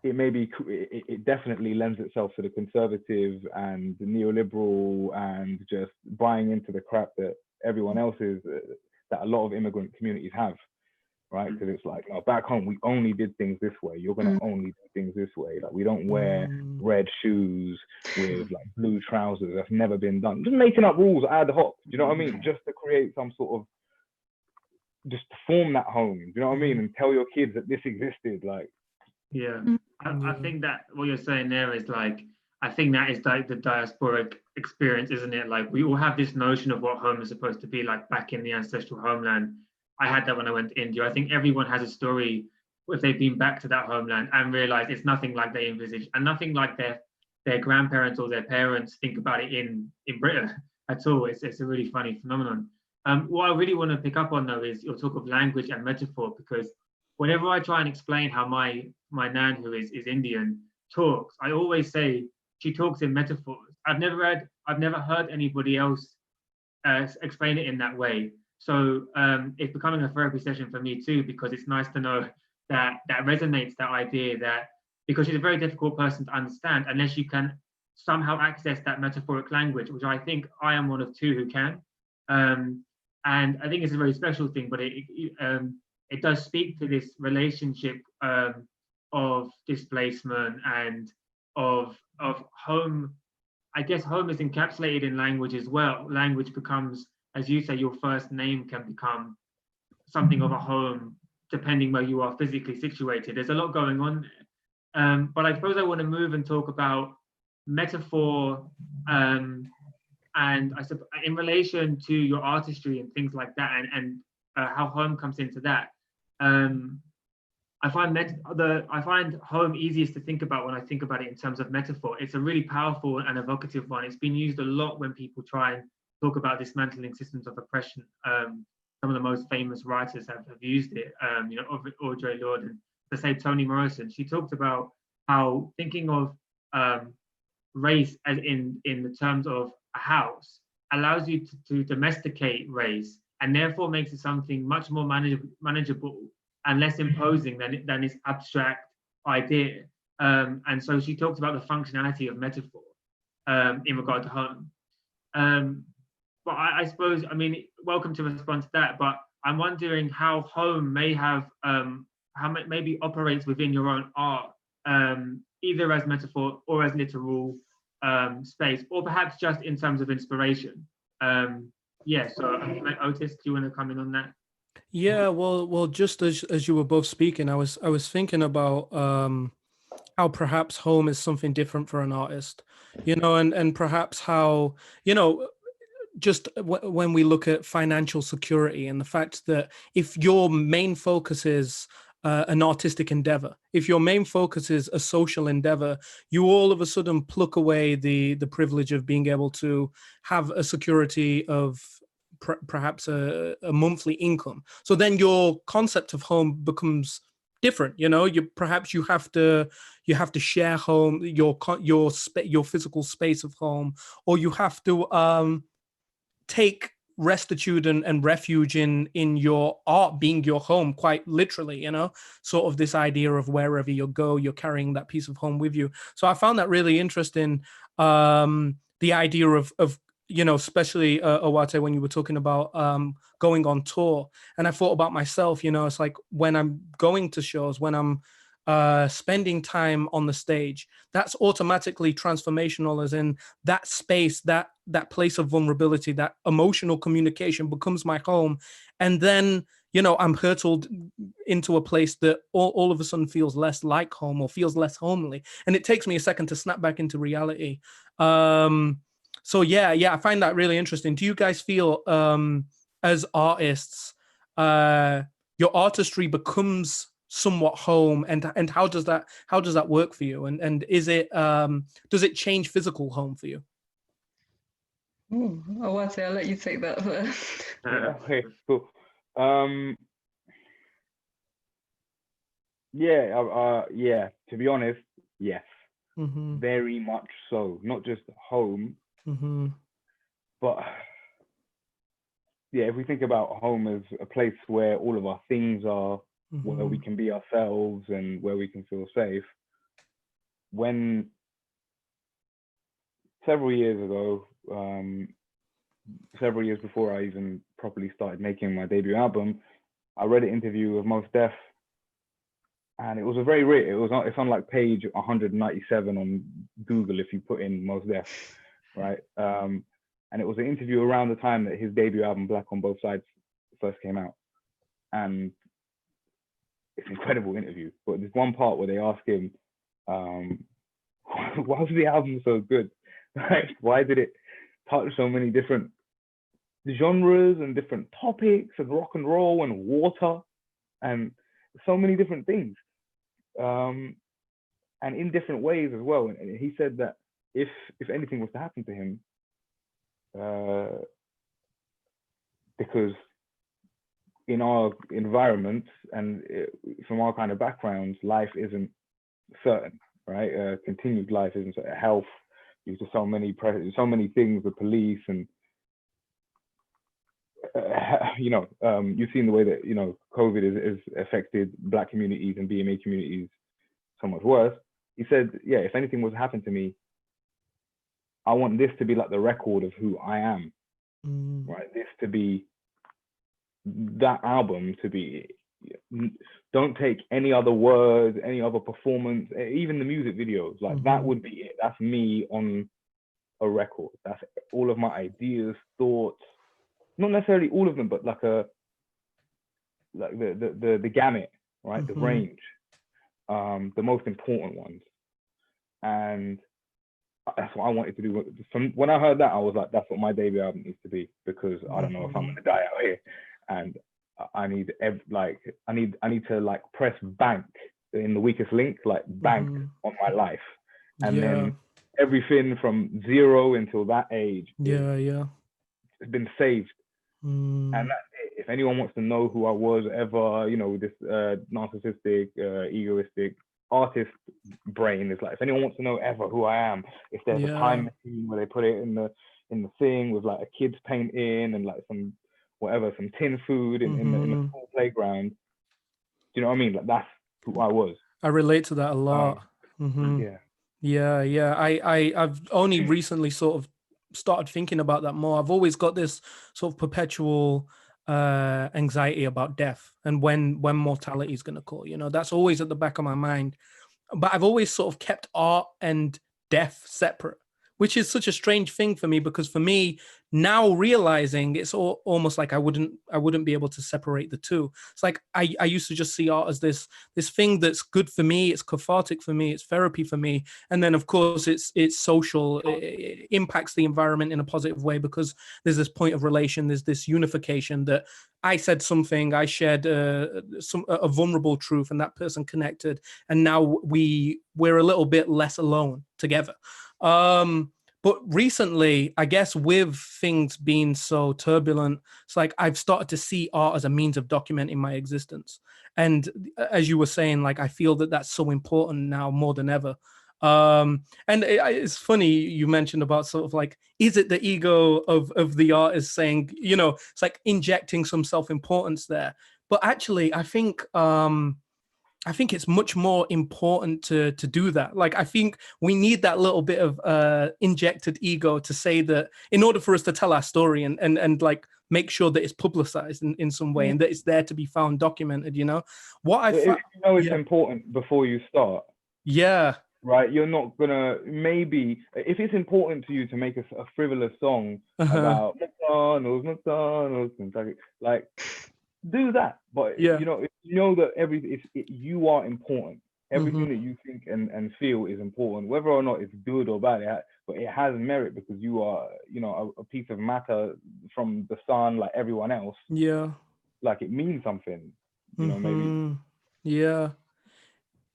it may be, it definitely lends itself to the conservative and the neoliberal and just buying into the crap that everyone else is, that a lot of immigrant communities have, right? Because it's like, back home, we only did things this way. You're going to only do things this way. Like we don't wear red shoes with like blue trousers. That's never been done. Just making up rules ad hoc, you know what I mean? Just to create some sort of, just to form that home, you know what I mean? And tell your kids that this existed, like. Yeah, I think that what you're saying there is like, I think that is like the diasporic experience, isn't it? Like we all have this notion of what home is supposed to be like back in the ancestral homeland. I had that when I went to India. I think everyone has a story if they've been back to that homeland and realized it's nothing like they envisaged and nothing like their grandparents or their parents think about it in Britain at all. It's a really funny phenomenon. What I really want to pick up on though is your talk of language and metaphor, because whenever I try and explain how my nan, who is Indian, talks, I always say she talks in metaphors. I've never heard anybody else explain it in that way. So it's becoming a therapy session for me too, because it's nice to know that resonates, that idea that, because she's a very difficult person to understand unless you can somehow access that metaphoric language, which I think I am one of two who can. And I think it's a very special thing, but it does speak to this relationship of displacement and of home. I guess home is encapsulated in language as well. Language becomes, as you say, your first name can become something of a home, depending where you are physically situated. There's a lot going on there. But I suppose I want to move and talk about metaphor and I suppose in relation to your artistry and things like that, and how home comes into that. I find home easiest to think about when I think about it in terms of metaphor. It's a really powerful and evocative one. It's been used a lot when people try and talk about dismantling systems of oppression. Some of the most famous writers have used it. Audre Lorde, and to say Toni Morrison. She talked about how thinking of race as in the terms of a house allows you to domesticate race, and therefore makes it something much more manageable and less imposing than its abstract idea. And so she talked about the functionality of metaphor in regard to home. But I suppose, I mean, welcome to respond to that, but I'm wondering how home may have, how it maybe operates within your own art, either as metaphor or as literal space, or perhaps just in terms of inspiration. So Otis, do you want to come in on that? Yeah, well, just as you were both speaking, I was thinking about how perhaps home is something different for an artist, and perhaps how, just when we look at financial security and the fact that if your main focus is an artistic endeavor, if your main focus is a social endeavor, you all of a sudden pluck away the privilege of being able to have a security of perhaps a monthly income. So then your concept of home becomes different. You have to share home, your physical space of home, or you have to take restitude and refuge in your art being your home, quite literally, sort of this idea of wherever you go, you're carrying that piece of home with you. So I found that really interesting, the idea of especially Awate, when you were talking about going on tour. And I thought about myself, it's like when I'm going to shows, when I'm spending time on the stage, that's automatically transformational, as in that space, that place of vulnerability, that emotional communication becomes my home. And then, you know, I'm hurtled into a place that all of a sudden feels less like home or feels less homely. And it takes me a second to snap back into reality. So yeah, I find that really interesting. Do you guys feel as artists, your artistry becomes somewhat home, and how does that work for you? And is it does it change physical home for you? Ooh, Awate, I'll let you take that first. Yeah, okay, cool. Yeah, to be honest, yes. Mm-hmm. Very much so. Not just home, Mm-hmm. but yeah, if we think about home as a place where all of our things are, Mm-hmm. where we can be ourselves and where we can feel safe. When several years ago, several years before I even properly started making my debut album, I read an interview with Mos Def, and it was a very rare. It's on like page 197 on Google if you put in Mos Def, right? And it was an interview around the time that his debut album Black on Both Sides first came out, and it's an incredible interview. But there's one part where they ask him, why was the album so good? Like, why did it touch so many different genres and different topics and rock and roll and water and so many different things, and in different ways as well. And he said that if anything was to happen to him, because in our environments and from our kind of backgrounds, life isn't certain, right? Continued life isn't certain. Health, due to so many things, the police, and you've seen the way that COVID has affected Black communities and BMA communities so much worse. He said, yeah, if anything was to happen to me, I want this to be like the record of who I am, right? This to be that album to be. Don't take any other words, any other performance, even the music videos. Like that would be it. That's me on a record. That's all of my ideas, thoughts. Not necessarily all of them, but like the gamut, right? The range, the most important ones. And that's what I wanted to do. When I heard that, I was like, that's what my debut album needs to be, because I don't know if I'm gonna die out here, and I need to like press bank in the weakest link, like bank on my life, and then everything from 0 until that age, it's been saved. And that's it. If anyone wants to know who I was ever, with this narcissistic, egoistic artist brain, is like, if anyone wants to know ever who I am, if there's a time machine where they put it in the thing with like a kid's painting and like some tin food in the school playground, do you know what I mean? Like, that's who I was. I relate to that a lot. I've only recently sort of started thinking about that more. I've always got this sort of perpetual anxiety about death and when mortality is going to call. That's always at the back of my mind. But I've always sort of kept art and death separate, which is such a strange thing for me, because for me now, realizing it's almost like I wouldn't be able to separate the two. It's like I used to just see art as this thing that's good for me, it's cathartic for me, it's therapy for me, and then of course it's social, it impacts the environment in a positive way, because there's this point of relation, there's this unification that I said something, I shared a vulnerable truth, and that person connected, and now we're a little bit less alone together. But recently, I guess with things being so turbulent, it's like I've started to see art as a means of documenting my existence. And as you were saying, like, I feel that that's so important now more than ever. And it's funny you mentioned about sort of like, is it the ego of the artist saying, it's like injecting some self-importance there. But actually, I think it's much more important to do that. Like, I think we need that little bit of injected ego to say that in order for us to tell our story and like make sure that it's publicized in some way and that it's there to be found, documented, you know? What I if you know it's important before you start. Yeah. Right, you're not gonna, maybe if it's important to you to make a frivolous song about McDonald's, Kentucky, like do that. But you know, if you know that you are important. Everything that you think and feel is important, whether or not it's good or bad. But it has merit because you are, you know, a piece of matter from the sun, like everyone else. Yeah. Like it means something. You know, maybe. Yeah.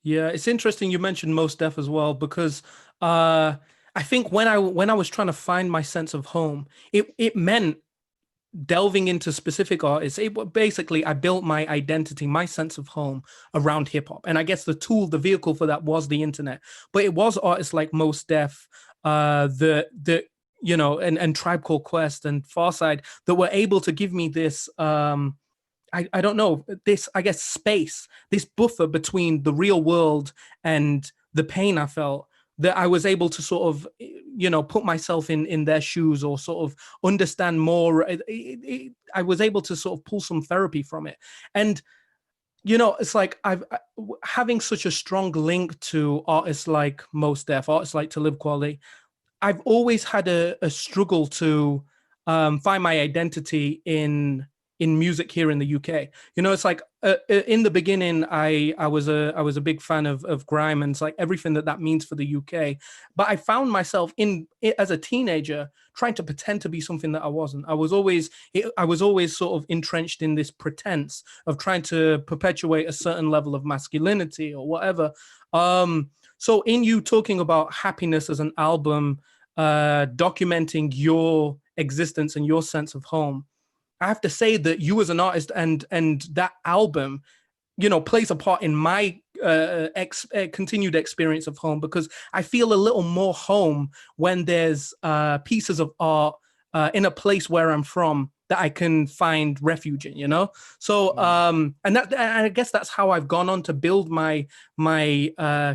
Yeah, it's interesting you mentioned Mos Def as well, because I think when I was trying to find my sense of home, it meant delving into specific artists. Basically, I built my identity, my sense of home around hip hop, and I guess the vehicle for that was the internet. But it was artists like Mos Def, the you know, and Tribe Called Quest and Pharcyde that were able to give me this. I don't know, this, I guess, space, this buffer between the real world and the pain I felt, that I was able to sort of, you know, put myself in their shoes or sort of understand more. I was able to sort of pull some therapy from it. And, you know, it's like having such a strong link to artists like Mos Def, artists like Talib Kweli, I've always had a struggle to find my identity in music here in the UK. You know, it's like in the beginning, I was a big fan of grime and it's like everything that means for the UK. But I found myself as a teenager trying to pretend to be something that I wasn't. I was always sort of entrenched in this pretense of trying to perpetuate a certain level of masculinity or whatever. So in you talking about Happiness as an album, documenting your existence and your sense of home, I have to say that you as an artist and that album, you know, plays a part in my continued experience of home, because I feel a little more home when there's pieces of art in a place where I'm from that I can find refuge in, you know? So, and I guess that's how I've gone on to build my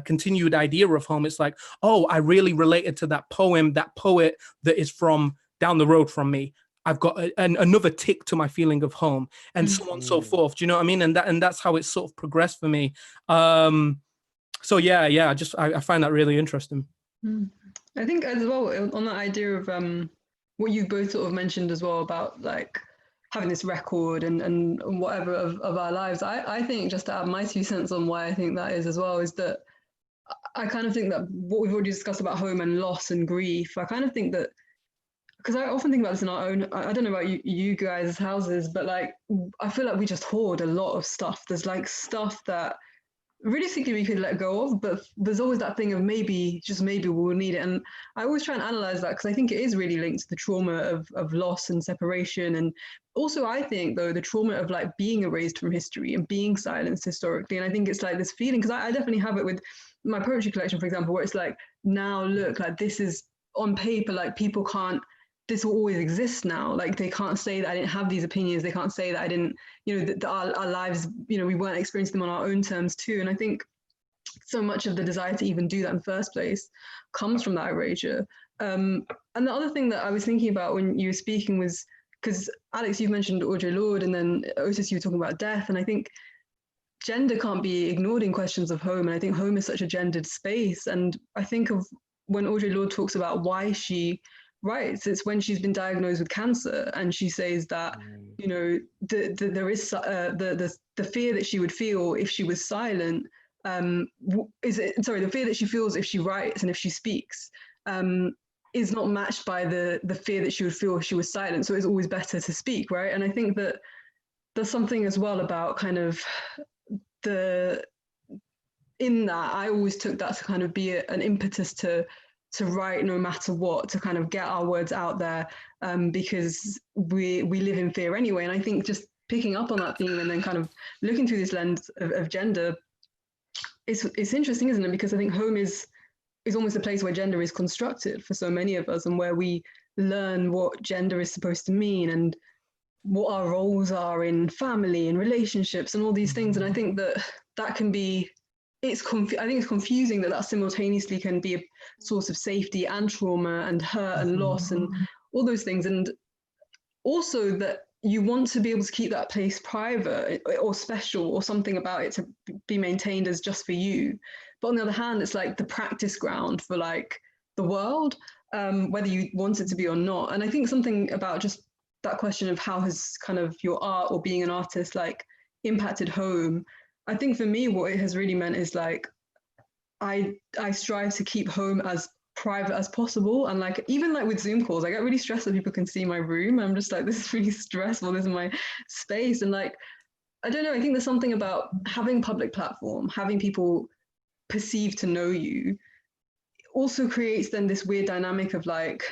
continued idea of home. It's like, oh, I really related to that poem, that poet that is from down the road from me. I've got another tick to my feeling of home, and so on and so forth. Do you know what I mean? And that's how it's sort of progressed for me. So yeah, I find that really interesting. I think as well on that idea of what you both sort of mentioned as well about like having this record and whatever of our lives. I think, just to add my 2 cents on why I think that is as well, is that I kind of think that what we've already discussed about home and loss and grief, I kind of think that, because I often think about this in our own, I don't know about you guys' houses, but like, I feel like we just hoard a lot of stuff. There's like stuff that realistically we could let go of, but there's always that thing of maybe, just maybe we'll need it. And I always try and analyze that, because I think it is really linked to the trauma of loss and separation. And also I think though, the trauma of like being erased from history and being silenced historically. And I think it's like this feeling, because I definitely have it with my poetry collection, for example, where it's like, now look, like this is on paper, like people can't, this will always exist now. Like they can't say that I didn't have these opinions. They can't say that I didn't, you know, that our lives, you know, we weren't experiencing them on our own terms too. And I think so much of the desire to even do that in the first place comes from that erasure. And the other thing that I was thinking about when you were speaking was, because Alex, you've mentioned Audre Lorde, and then Otis, you were talking about death. And I think gender can't be ignored in questions of home. And I think home is such a gendered space. And I think of when Audre Lorde talks about why she writes, it's when she's been diagnosed with cancer, and she says that, you know, there is the fear that she would feel if she was silent, the fear that she feels if she writes and if she speaks, is not matched by the fear that she would feel if she was silent. So it's always better to speak, right? And I think that there's something as well about kind of in that, I always took that to kind of be an impetus to write no matter what, to kind of get our words out there, because we live in fear anyway. And I think just picking up on that theme and then kind of looking through this lens of gender, it's interesting, isn't it? Because I think home is almost a place where gender is constructed for so many of us, and where we learn what gender is supposed to mean and what our roles are in family and relationships and all these things. And I think that can be, I think it's confusing that simultaneously can be a source of safety and trauma and hurt and loss and all those things. And also that you want to be able to keep that place private or special, or something about it to be maintained as just for you. But on the other hand, it's like the practice ground for like the world, whether you want it to be or not. And I think something about just that question of how has kind of your art or being an artist like impacted home. I think for me, what it has really meant is like, I strive to keep home as private as possible. And like, even like with Zoom calls, I get really stressed that people can see my room. I'm just like, this is really stressful. This is my space. And like, I don't know, I think there's something about having public platform, having people perceive to know you, also creates then this weird dynamic of like,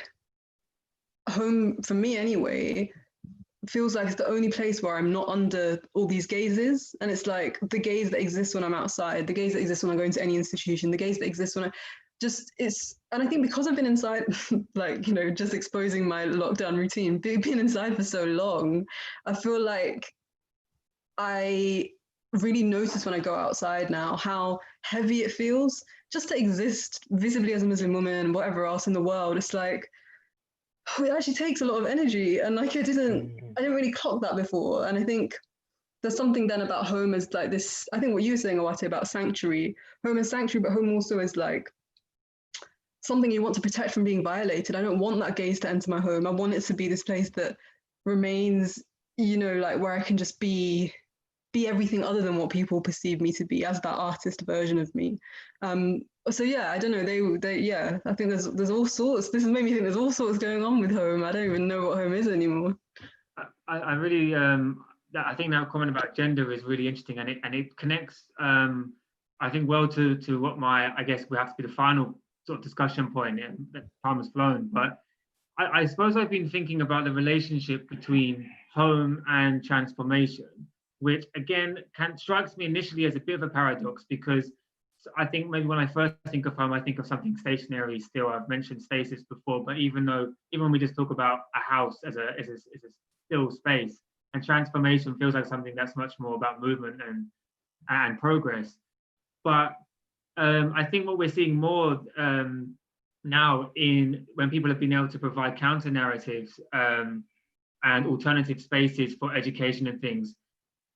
home, for me anyway, feels like it's the only place where I'm not under all these gazes. And it's like the gaze that exists when I'm outside, the gaze that exists when I go into any institution, the gaze that exists when I just, and I think because I've been inside, like, you know, just exposing my lockdown routine, being inside for so long, I feel like I really notice when I go outside now how heavy it feels just to exist visibly as a Muslim woman, whatever else in the world. It's like, it actually takes a lot of energy, and like I didn't really clock that before. And I think there's something then about home as like this, I think what you were saying, Awate, about sanctuary. Home is sanctuary, but home also is like something you want to protect from being violated. I don't want that gaze to enter my home. I want it to be this place that remains, you know, like where I can just be everything other than what people perceive me to be as that artist version of me. So yeah, I don't know. They yeah. I think there's all sorts. This has made me think there's all sorts going on with home. I don't even know what home is anymore. I really I think that comment about gender is really interesting, and it connects I think well to what I guess we have to be the final sort of discussion point. And that time has flown, but I suppose I've been thinking about the relationship between home and transformation, which again strikes me initially as a bit of a paradox, because I think maybe when I first think of home, I think of something stationary still. I've mentioned stasis before, but even when we just talk about a house as a still space, and transformation feels like something that's much more about movement and progress. But I think what we're seeing more now when people have been able to provide counter narratives and alternative spaces for education and things,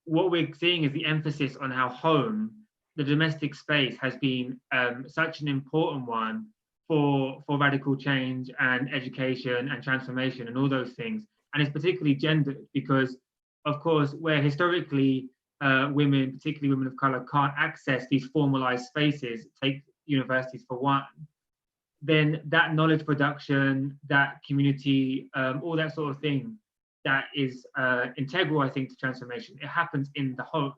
what we're seeing is the emphasis on how home, the domestic space, has been such an important one for radical change and education and transformation and all those things. And it's particularly gendered because, of course, where historically women, particularly women of color, can't access these formalized spaces, take universities for one, then that knowledge production, that community, all that sort of thing, that is integral, I think, to transformation. It happens in the home.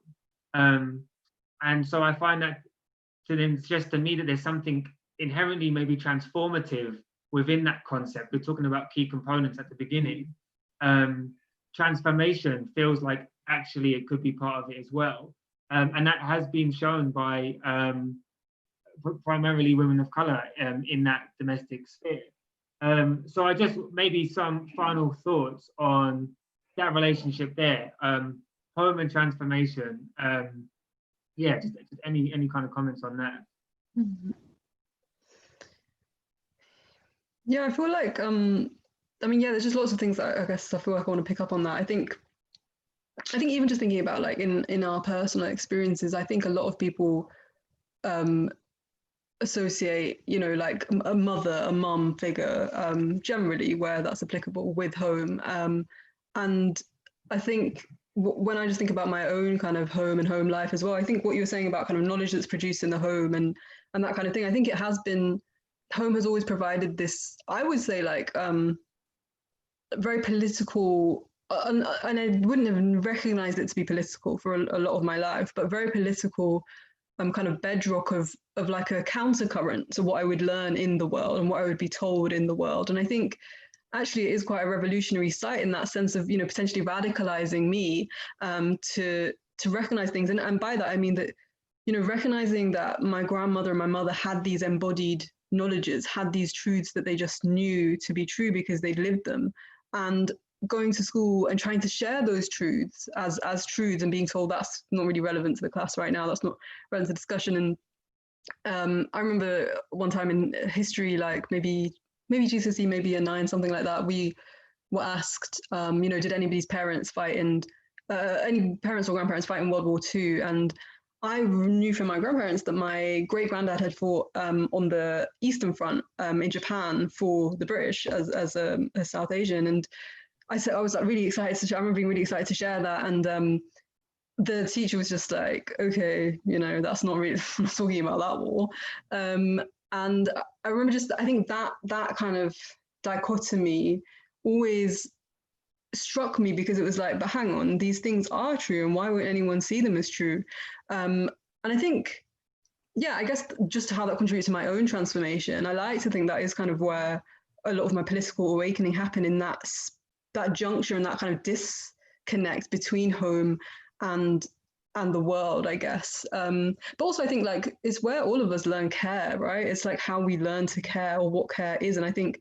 And so I find that to then suggest to me that there's something inherently maybe transformative within that concept. We're talking about key components at the beginning. Transformation feels like actually it could be part of it as well. And that has been shown by primarily women of color in that domestic sphere. So I just maybe some final thoughts on that relationship there, home and transformation. Yeah, just any kind of comments on that. Yeah, I feel like I mean, yeah, there's just lots of things that I guess I feel like I want to pick up on that. I think even just thinking about like in our personal experiences, I think a lot of people associate, you know, like a mum figure, generally where that's applicable, with home. And I think when I just think about my own kind of home and home life as well, I think what you were saying about kind of knowledge that's produced in the home and that kind of thing, I think home has always provided this, I would say, like very political, and I wouldn't have recognized it to be political for a lot of my life, but very political kind of bedrock of like a counter current to what I would learn in the world and what I would be told in the world. And I think actually it is quite a revolutionary site in that sense of, you know, potentially radicalizing me to recognize things. And by that, I mean that, you know, recognizing that my grandmother and my mother had these embodied knowledges, had these truths that they just knew to be true because they'd lived them, and going to school and trying to share those truths as truths and being told that's not really relevant to the class right now, that's not relevant to discussion. And I remember one time in history, like maybe GCSE, maybe a 9, something like that, we were asked, did anybody's parents fight in, any parents or grandparents fight in World War II? And I knew from my grandparents that my great granddad had fought on the Eastern Front in Japan for the British as a South Asian. And I was like really excited to share. I remember being really excited to share that. And the teacher was just like, okay, that's not really I'm not talking about that war. And I remember I think that kind of dichotomy always struck me, because it was like, but hang on, these things are true, and why won't anyone see them as true? And I think, I guess just how that contributes to my own transformation, I like to think that is kind of where a lot of my political awakening happened, in that juncture and that kind of disconnect between home and the world, I guess. But also I think like it's where all of us learn care, right? It's like how we learn to care, or what care is. And I think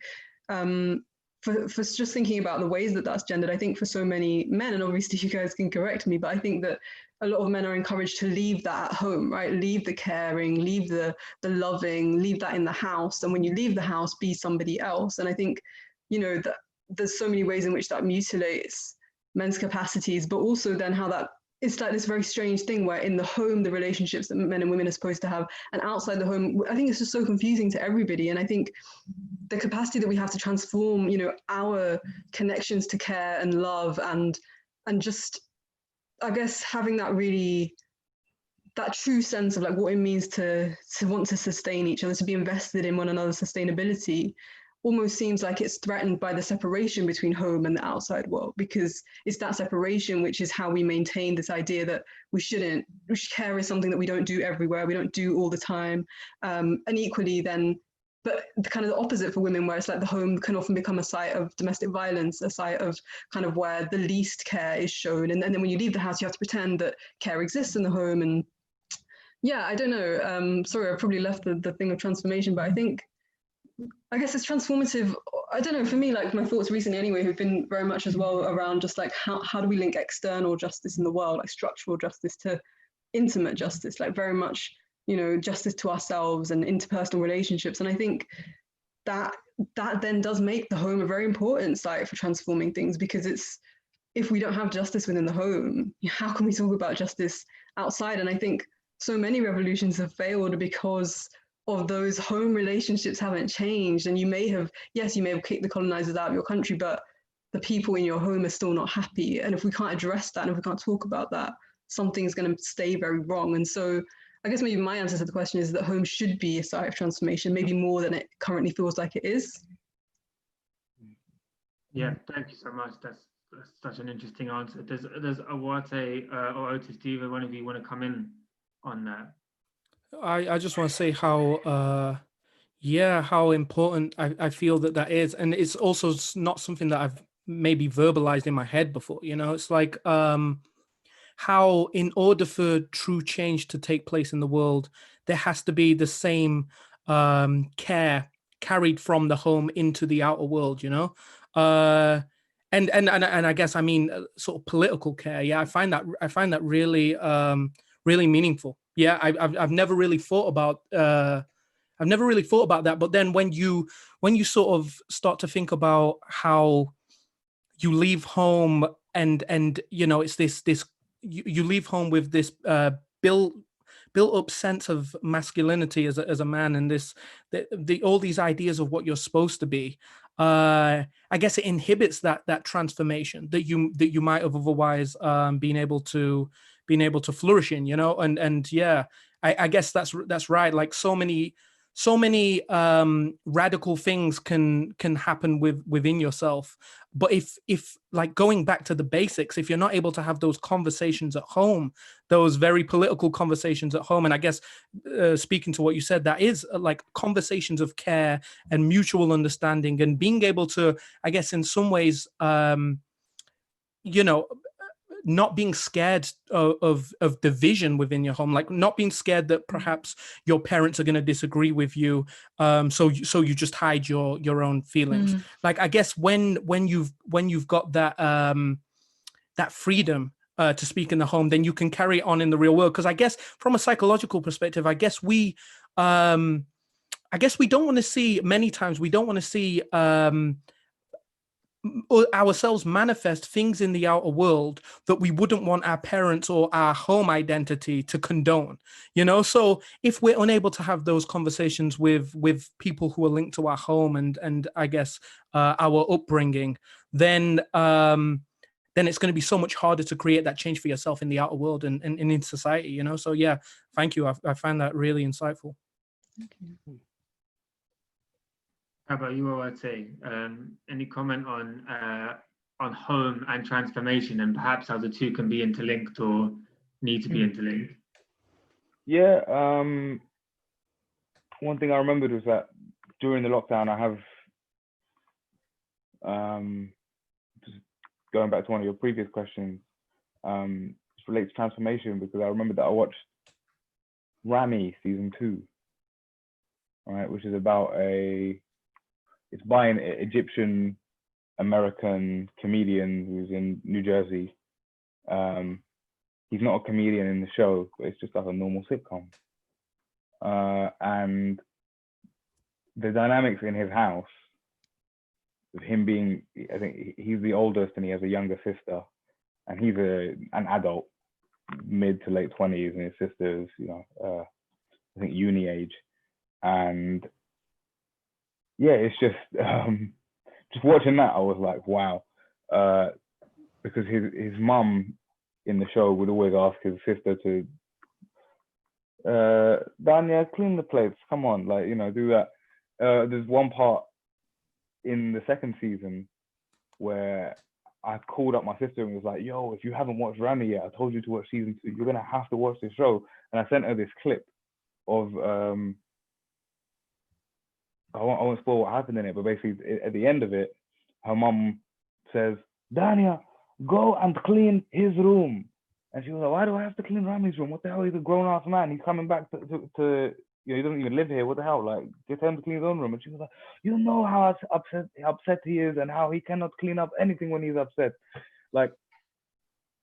for just thinking about the ways that that's gendered, I think for so many men, and obviously you guys can correct me, but I think that a lot of men are encouraged to leave that at home, right? Leave the caring, leave the loving, leave that in the house. And when you leave the house, be somebody else. And I think, that there's so many ways in which that mutilates men's capacities, but also then how that it's like this very strange thing where in the home, the relationships that men and women are supposed to have, and outside the home, I think it's just so confusing to everybody. And I think the capacity that we have to transform, our connections to care and love and just, I guess, having that true sense of like what it means to want to sustain each other, to be invested in one another's sustainability, almost seems like it's threatened by the separation between home and the outside world, because it's that separation which is how we maintain this idea that care is something that we don't do everywhere, we don't do all the time. And equally then, but the kind of the opposite for women, where it's like the home can often become a site of domestic violence, a site of kind of where the least care is shown. And then when you leave the house, you have to pretend that care exists in the home. And I don't know, sorry, I probably left the thing of transformation, but I guess it's transformative. I don't know, for me, like my thoughts recently anyway, have been very much as well around just like how do we link external justice in the world, like structural justice, to intimate justice, like very much, justice to ourselves and interpersonal relationships. And I think that then does make the home a very important site for transforming things, because if we don't have justice within the home, how can we talk about justice outside? And I think so many revolutions have failed because of those home relationships haven't changed. And you may have kicked the colonizers out of your country, but the people in your home are still not happy. And if we can't address that, and if we can't talk about that, something's going to stay very wrong. And so I guess maybe my answer to the question is that home should be a site of transformation, maybe more than it currently feels like it is. Yeah, thank you so much. That's such an interesting answer. Does Awate or Otis, do either one of you want to come in on that? I just want to say how important I feel that is. And it's also not something that I've maybe verbalized in my head before. It's like how in order for true change to take place in the world, there has to be the same care carried from the home into the outer world, and I guess I mean sort of political care. I find that really really meaningful. I've never really thought about that. But then when you sort of start to think about how you leave home and it's this you leave home with this built up sense of masculinity as a man, and all these ideas of what you're supposed to be. I guess it inhibits that transformation that you might have otherwise been able to flourish in, and I guess that's right. Like so many radical things can happen within yourself, but if like going back to the basics, if you're not able to have those conversations at home, those very political conversations at home, and I guess speaking to what you said, that is like conversations of care and mutual understanding, and being able to, I guess in some ways, not being scared of division within your home, like not being scared that perhaps your parents are going to disagree with you, so you just hide your own feelings. Like I guess when you've got that that freedom to speak in the home, then you can carry it on in the real world. Because I guess from a psychological perspective, I guess we don't want to see, many times we don't want to see ourselves manifest things in the outer world that we wouldn't want our parents or our home identity to condone, so if we're unable to have those conversations with people who are linked to our home and I guess our upbringing, then it's going to be so much harder to create that change for yourself in the outer world and in society, so yeah, thank you. I find that really insightful. How about you, Awate? Any comment on home and transformation, and perhaps how the two can be interlinked or need to be interlinked? Yeah, one thing I remembered was that during the lockdown, I have, just going back to one of your previous questions, it relates to transformation, because I remember that I watched Rami season 2, right, which is about it's by an Egyptian American comedian who's in New Jersey. He's not a comedian in the show, but it's just like a normal sitcom. And the dynamics in his house, with him being, I think he's the oldest and he has a younger sister, and he's an adult, mid to late 20s, and his sister's, I think uni age. And yeah, it's just watching that, I was like, wow, because his mum in the show would always ask his sister to, Danya, clean the plates, come on, like, do that. There's one part in the second season where I called up my sister and was like, yo, if you haven't watched Rami yet, I told you to watch season 2, you're gonna have to watch this show. And I sent her this clip of, I won't spoil what happened in it, but basically at the end of it, her mum says, Dania, go and clean his room. And she was like, why do I have to clean Rami's room? What the hell? He's a grown-ass man. He's coming back to he doesn't even live here. What the hell? Like, just tell him to clean his own room. And she was like, you know how upset he is and how he cannot clean up anything when he's upset. Like,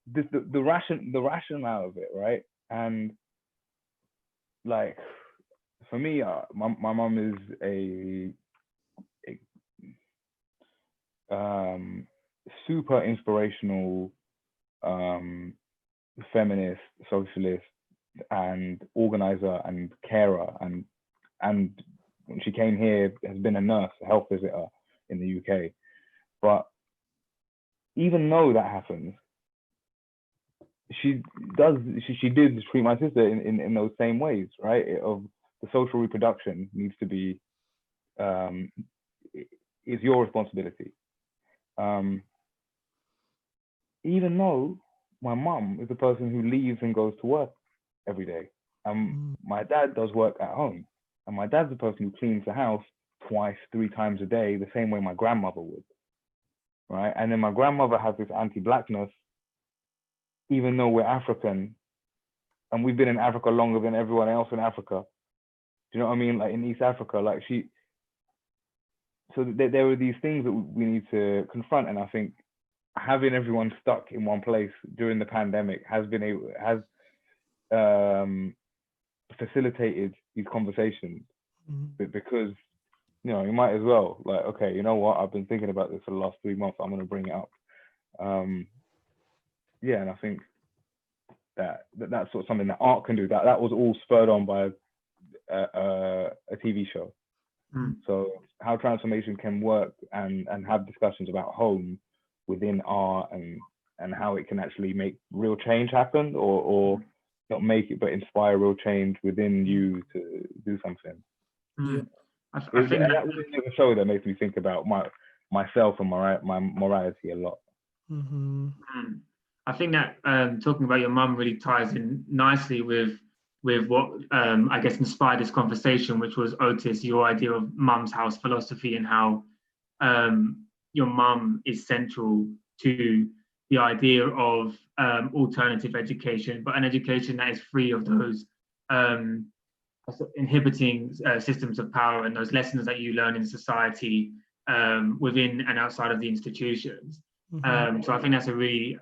this, the rationale of it, right? And like, for me, my mom is a super inspirational feminist, socialist, and organizer and carer, and when she came here has been a nurse, a health visitor in the UK. But even though that happens, she did treat my sister in those same ways, right? Of the social reproduction needs to be is your responsibility. Even though my mum is the person who leaves and goes to work every day, my dad does work at home, and my dad's the person who cleans the house 2, 3 times a day, the same way my grandmother would, right? And then my grandmother has this anti-blackness, even though we're African, and we've been in Africa longer than everyone else in Africa. Do you know what I mean? Like in East Africa, like so there are these things that we need to confront, and I think having everyone stuck in one place during the pandemic has facilitated these conversations, because you might as well, like, okay, you know what, I've been thinking about this for the last 3 months, I'm going to bring it up. Yeah, and I think that's sort of something that art can do. That was all spurred on by a TV show. So how transformation can work and have discussions about home within art, and how it can actually make real change happen, or not make it, but inspire real change within you to do something. Yeah. I think think that was a show that makes me think about myself and my morality a lot. I think that talking about your mum really ties in nicely with what I guess inspired this conversation, which was, Otis, your idea of mum's house philosophy, and how your mum is central to the idea of alternative education, but an education that is free of those inhibiting systems of power and those lessons that you learn in society within and outside of the institutions. So I think that's a really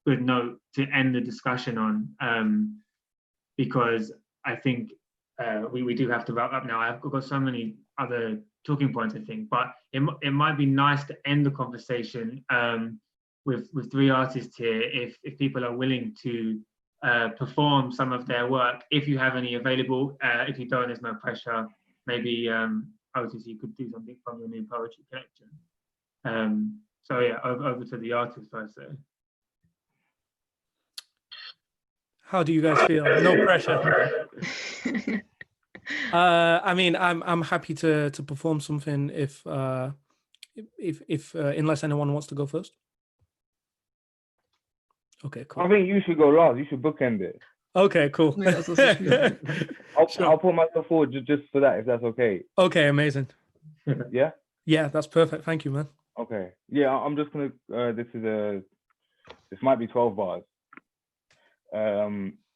good note to end the discussion on, because I think we do have to wrap up now. I've got so many other talking points, I think. But it might be nice to end the conversation with three artists here, if people are willing to perform some of their work. If you have any available, if you don't, there's no pressure. Maybe Otis, you could do something from your new poetry collection. So yeah, over to the artist, I say. How do you guys feel? No pressure. I mean, I'm happy to perform something if unless anyone wants to go first. Okay, cool. I think you should go last. You should bookend it. Okay, cool. I'll put myself forward just for that, if that's okay. Okay, amazing. Yeah? Yeah, that's perfect. Thank you, man. Okay. Yeah, I'm just gonna this might be 12 bars. I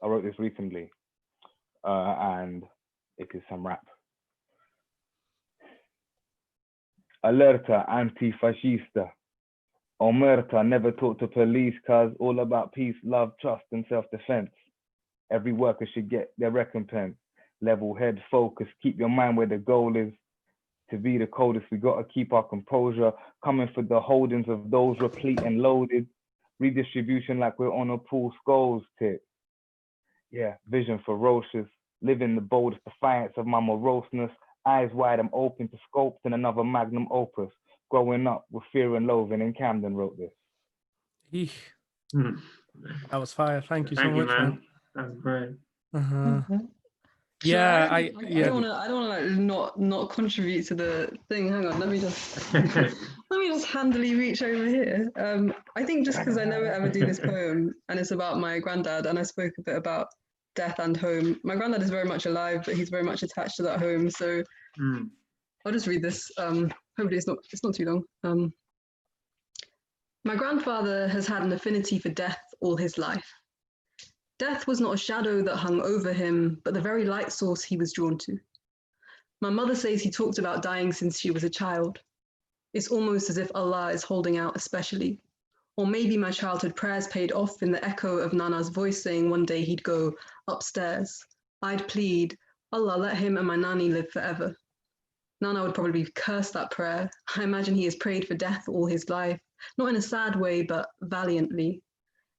wrote this recently, and it is some rap. Alerta antifascista. Omerta, never talk to police, cause all about peace, love, trust, and self-defense. Every worker should get their recompense. Level head, focus, keep your mind where the goal is. To be the coldest, we gotta keep our composure. Coming for the holdings of those replete and loaded. Redistribution like we're on a pool skulls tip. Yeah, vision ferocious. Living the boldest defiance of my moroseness. Eyes wide, I'm open to scopes and another magnum opus. Growing up with fear and loathing, in Camden wrote this. That was fire. Thank you so much, man. That's great. Yeah, I don't want to like not contribute to the thing. Hang on, let me just handily reach over here. I think just because I never ever do this poem, and it's about my granddad, and I spoke a bit about death and home. My granddad is very much alive, but he's very much attached to that home. So I'll just read this. Hopefully it's not too long. My grandfather has had an affinity for death all his life. Death was not a shadow that hung over him, but the very light source he was drawn to. My mother says he talked about dying since she was a child. It's almost as if Allah is holding out especially. Or maybe my childhood prayers paid off in the echo of Nana's voice saying one day he'd go upstairs. I'd plead, Allah, let him and my Nani live forever. Nana would probably curse that prayer. I imagine he has prayed for death all his life, not in a sad way, but valiantly.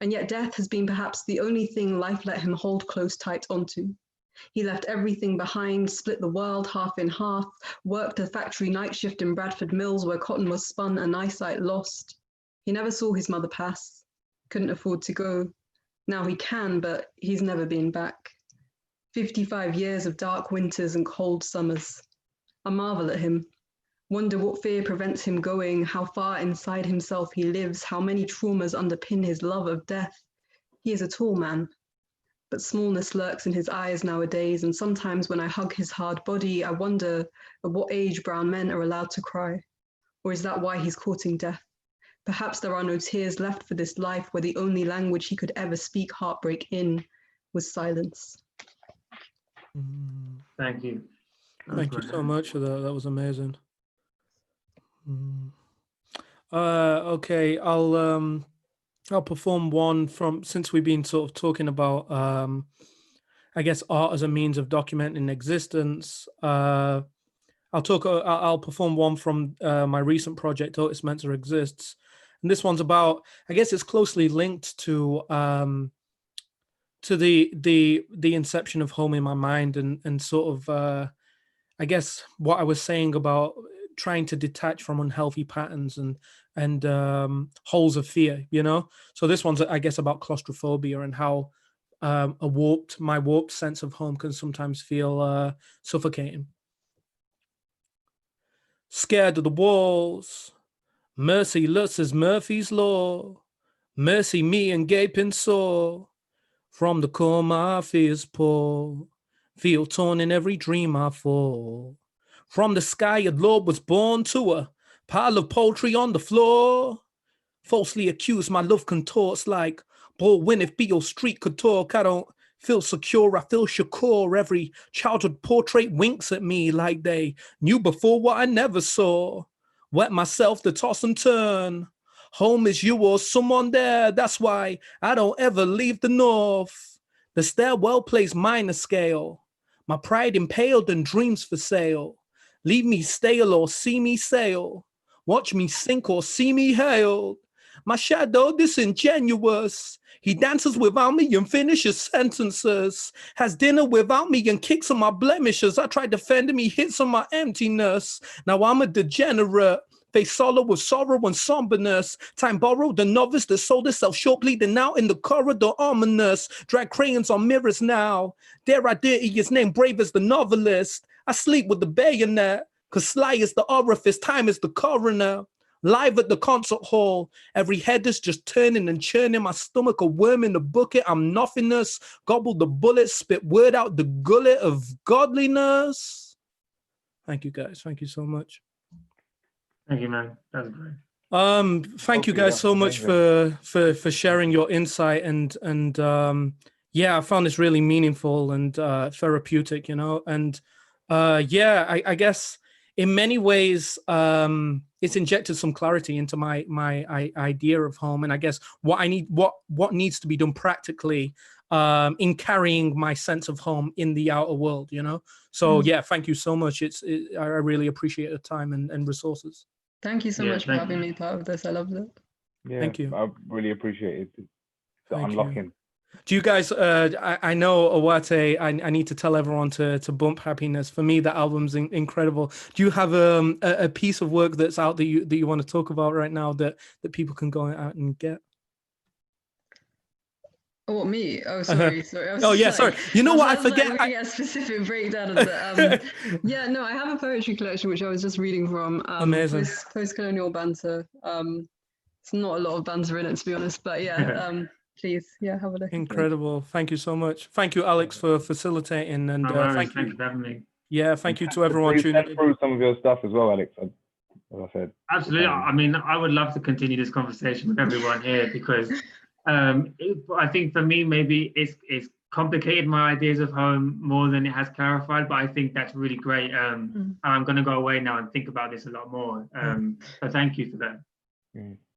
And yet death has been perhaps the only thing life let him hold close tight onto. He left everything behind, split the world half in half, worked a factory night shift in Bradford Mills where cotton was spun and eyesight lost. He never saw his mother pass, couldn't afford to go. Now he can, but he's never been back. 55 years of dark winters and cold summers. I marvel at him. Wonder what fear prevents him going, how far inside himself he lives, how many traumas underpin his love of death. He is a tall man, but smallness lurks in his eyes nowadays, and sometimes when I hug his hard body, I wonder at what age brown men are allowed to cry. Or is that why he's courting death? Perhaps there are no tears left for this life where the only language he could ever speak heartbreak in was silence. Thank you. Thank you so much for that. That was amazing. Okay, I'll perform one from, since we've been sort of talking about I guess art as a means of documenting existence. I'll perform one from my recent project, Otis Mensah Exists. And this one's about, I guess it's closely linked to the inception of home in my mind, and sort of I guess what I was saying about trying to detach from unhealthy patterns and holes of fear, you know? So this one's, I guess, about claustrophobia and how my warped sense of home can sometimes feel suffocating. Scared of the walls, merciless as Murphy's Law, mercy me and gaping sore, from the core my fears pour, feel torn in every dream I fall. From the sky a Lord was born to a pile of poultry on the floor. Falsely accused, my love contorts like Baldwin if Beale Street could talk. I don't feel secure, I feel Shakur. Every childhood portrait winks at me like they knew before what I never saw. Wet myself to toss and turn. Home is you or someone there, that's why I don't ever leave the north. The stairwell plays minor scale. My pride impaled and dreams for sale. Leave me stale or see me sail. Watch me sink or see me hail. My shadow disingenuous. He dances without me and finishes sentences. Has dinner without me and kicks on my blemishes. I try defending me, hits on my emptiness. Now I'm a degenerate. Face sorrow with sorrow and somberness. Time borrowed the novice that sold itself short, bleeding out in the corridor, ominous. Drag crayons on mirrors now. Dare I dirty his name, brave as the novelist. I sleep with the bayonet, cause sly is the orifice, time is the coroner. Live at the concert hall, every head is just turning and churning. My stomach a worm in the bucket, I'm nothingness. Gobble the bullet, spit word out the gullet of godliness. Thank you guys, thank you so much. Thank you, man. That was great. Thank you guys so much for sharing your insight and yeah, I found this really meaningful and therapeutic, you know, and yeah, I guess in many ways it's injected some clarity into my idea of home, and I guess what needs to be done practically in carrying my sense of home in the outer world, you know. So yeah, thank you so much. I really appreciate the time and resources. Thank you so much for having me part of this. I loved it. Yeah, thank you. I really appreciate it. The unlocking. Do you guys, I know Awate, I need to tell everyone to bump Happiness. For me, that album's incredible. Do you have a piece of work that's out that you want to talk about right now that people can go out and get? Oh, me? Oh, sorry. Oh, yeah, sorry. You know what? I forget. Like, really a specific breakdown of the. Yeah, no, I have a poetry collection which I was just reading from. Amazing. Post-colonial banter. It's not a lot of banter in it, to be honest, but yeah. Please, yeah, have a look. Incredible. Thank you so much. Thank you, Alex, for facilitating, and thank you for having me. Yeah, thank you to everyone tuning in. Through some of your stuff as well, Alex. As I said. Absolutely. I mean, I would love to continue this conversation with everyone here because I think for me, maybe it's complicated my ideas of home more than it has clarified, but I think that's really great. I'm going to go away now and think about this a lot more. So thank you for that.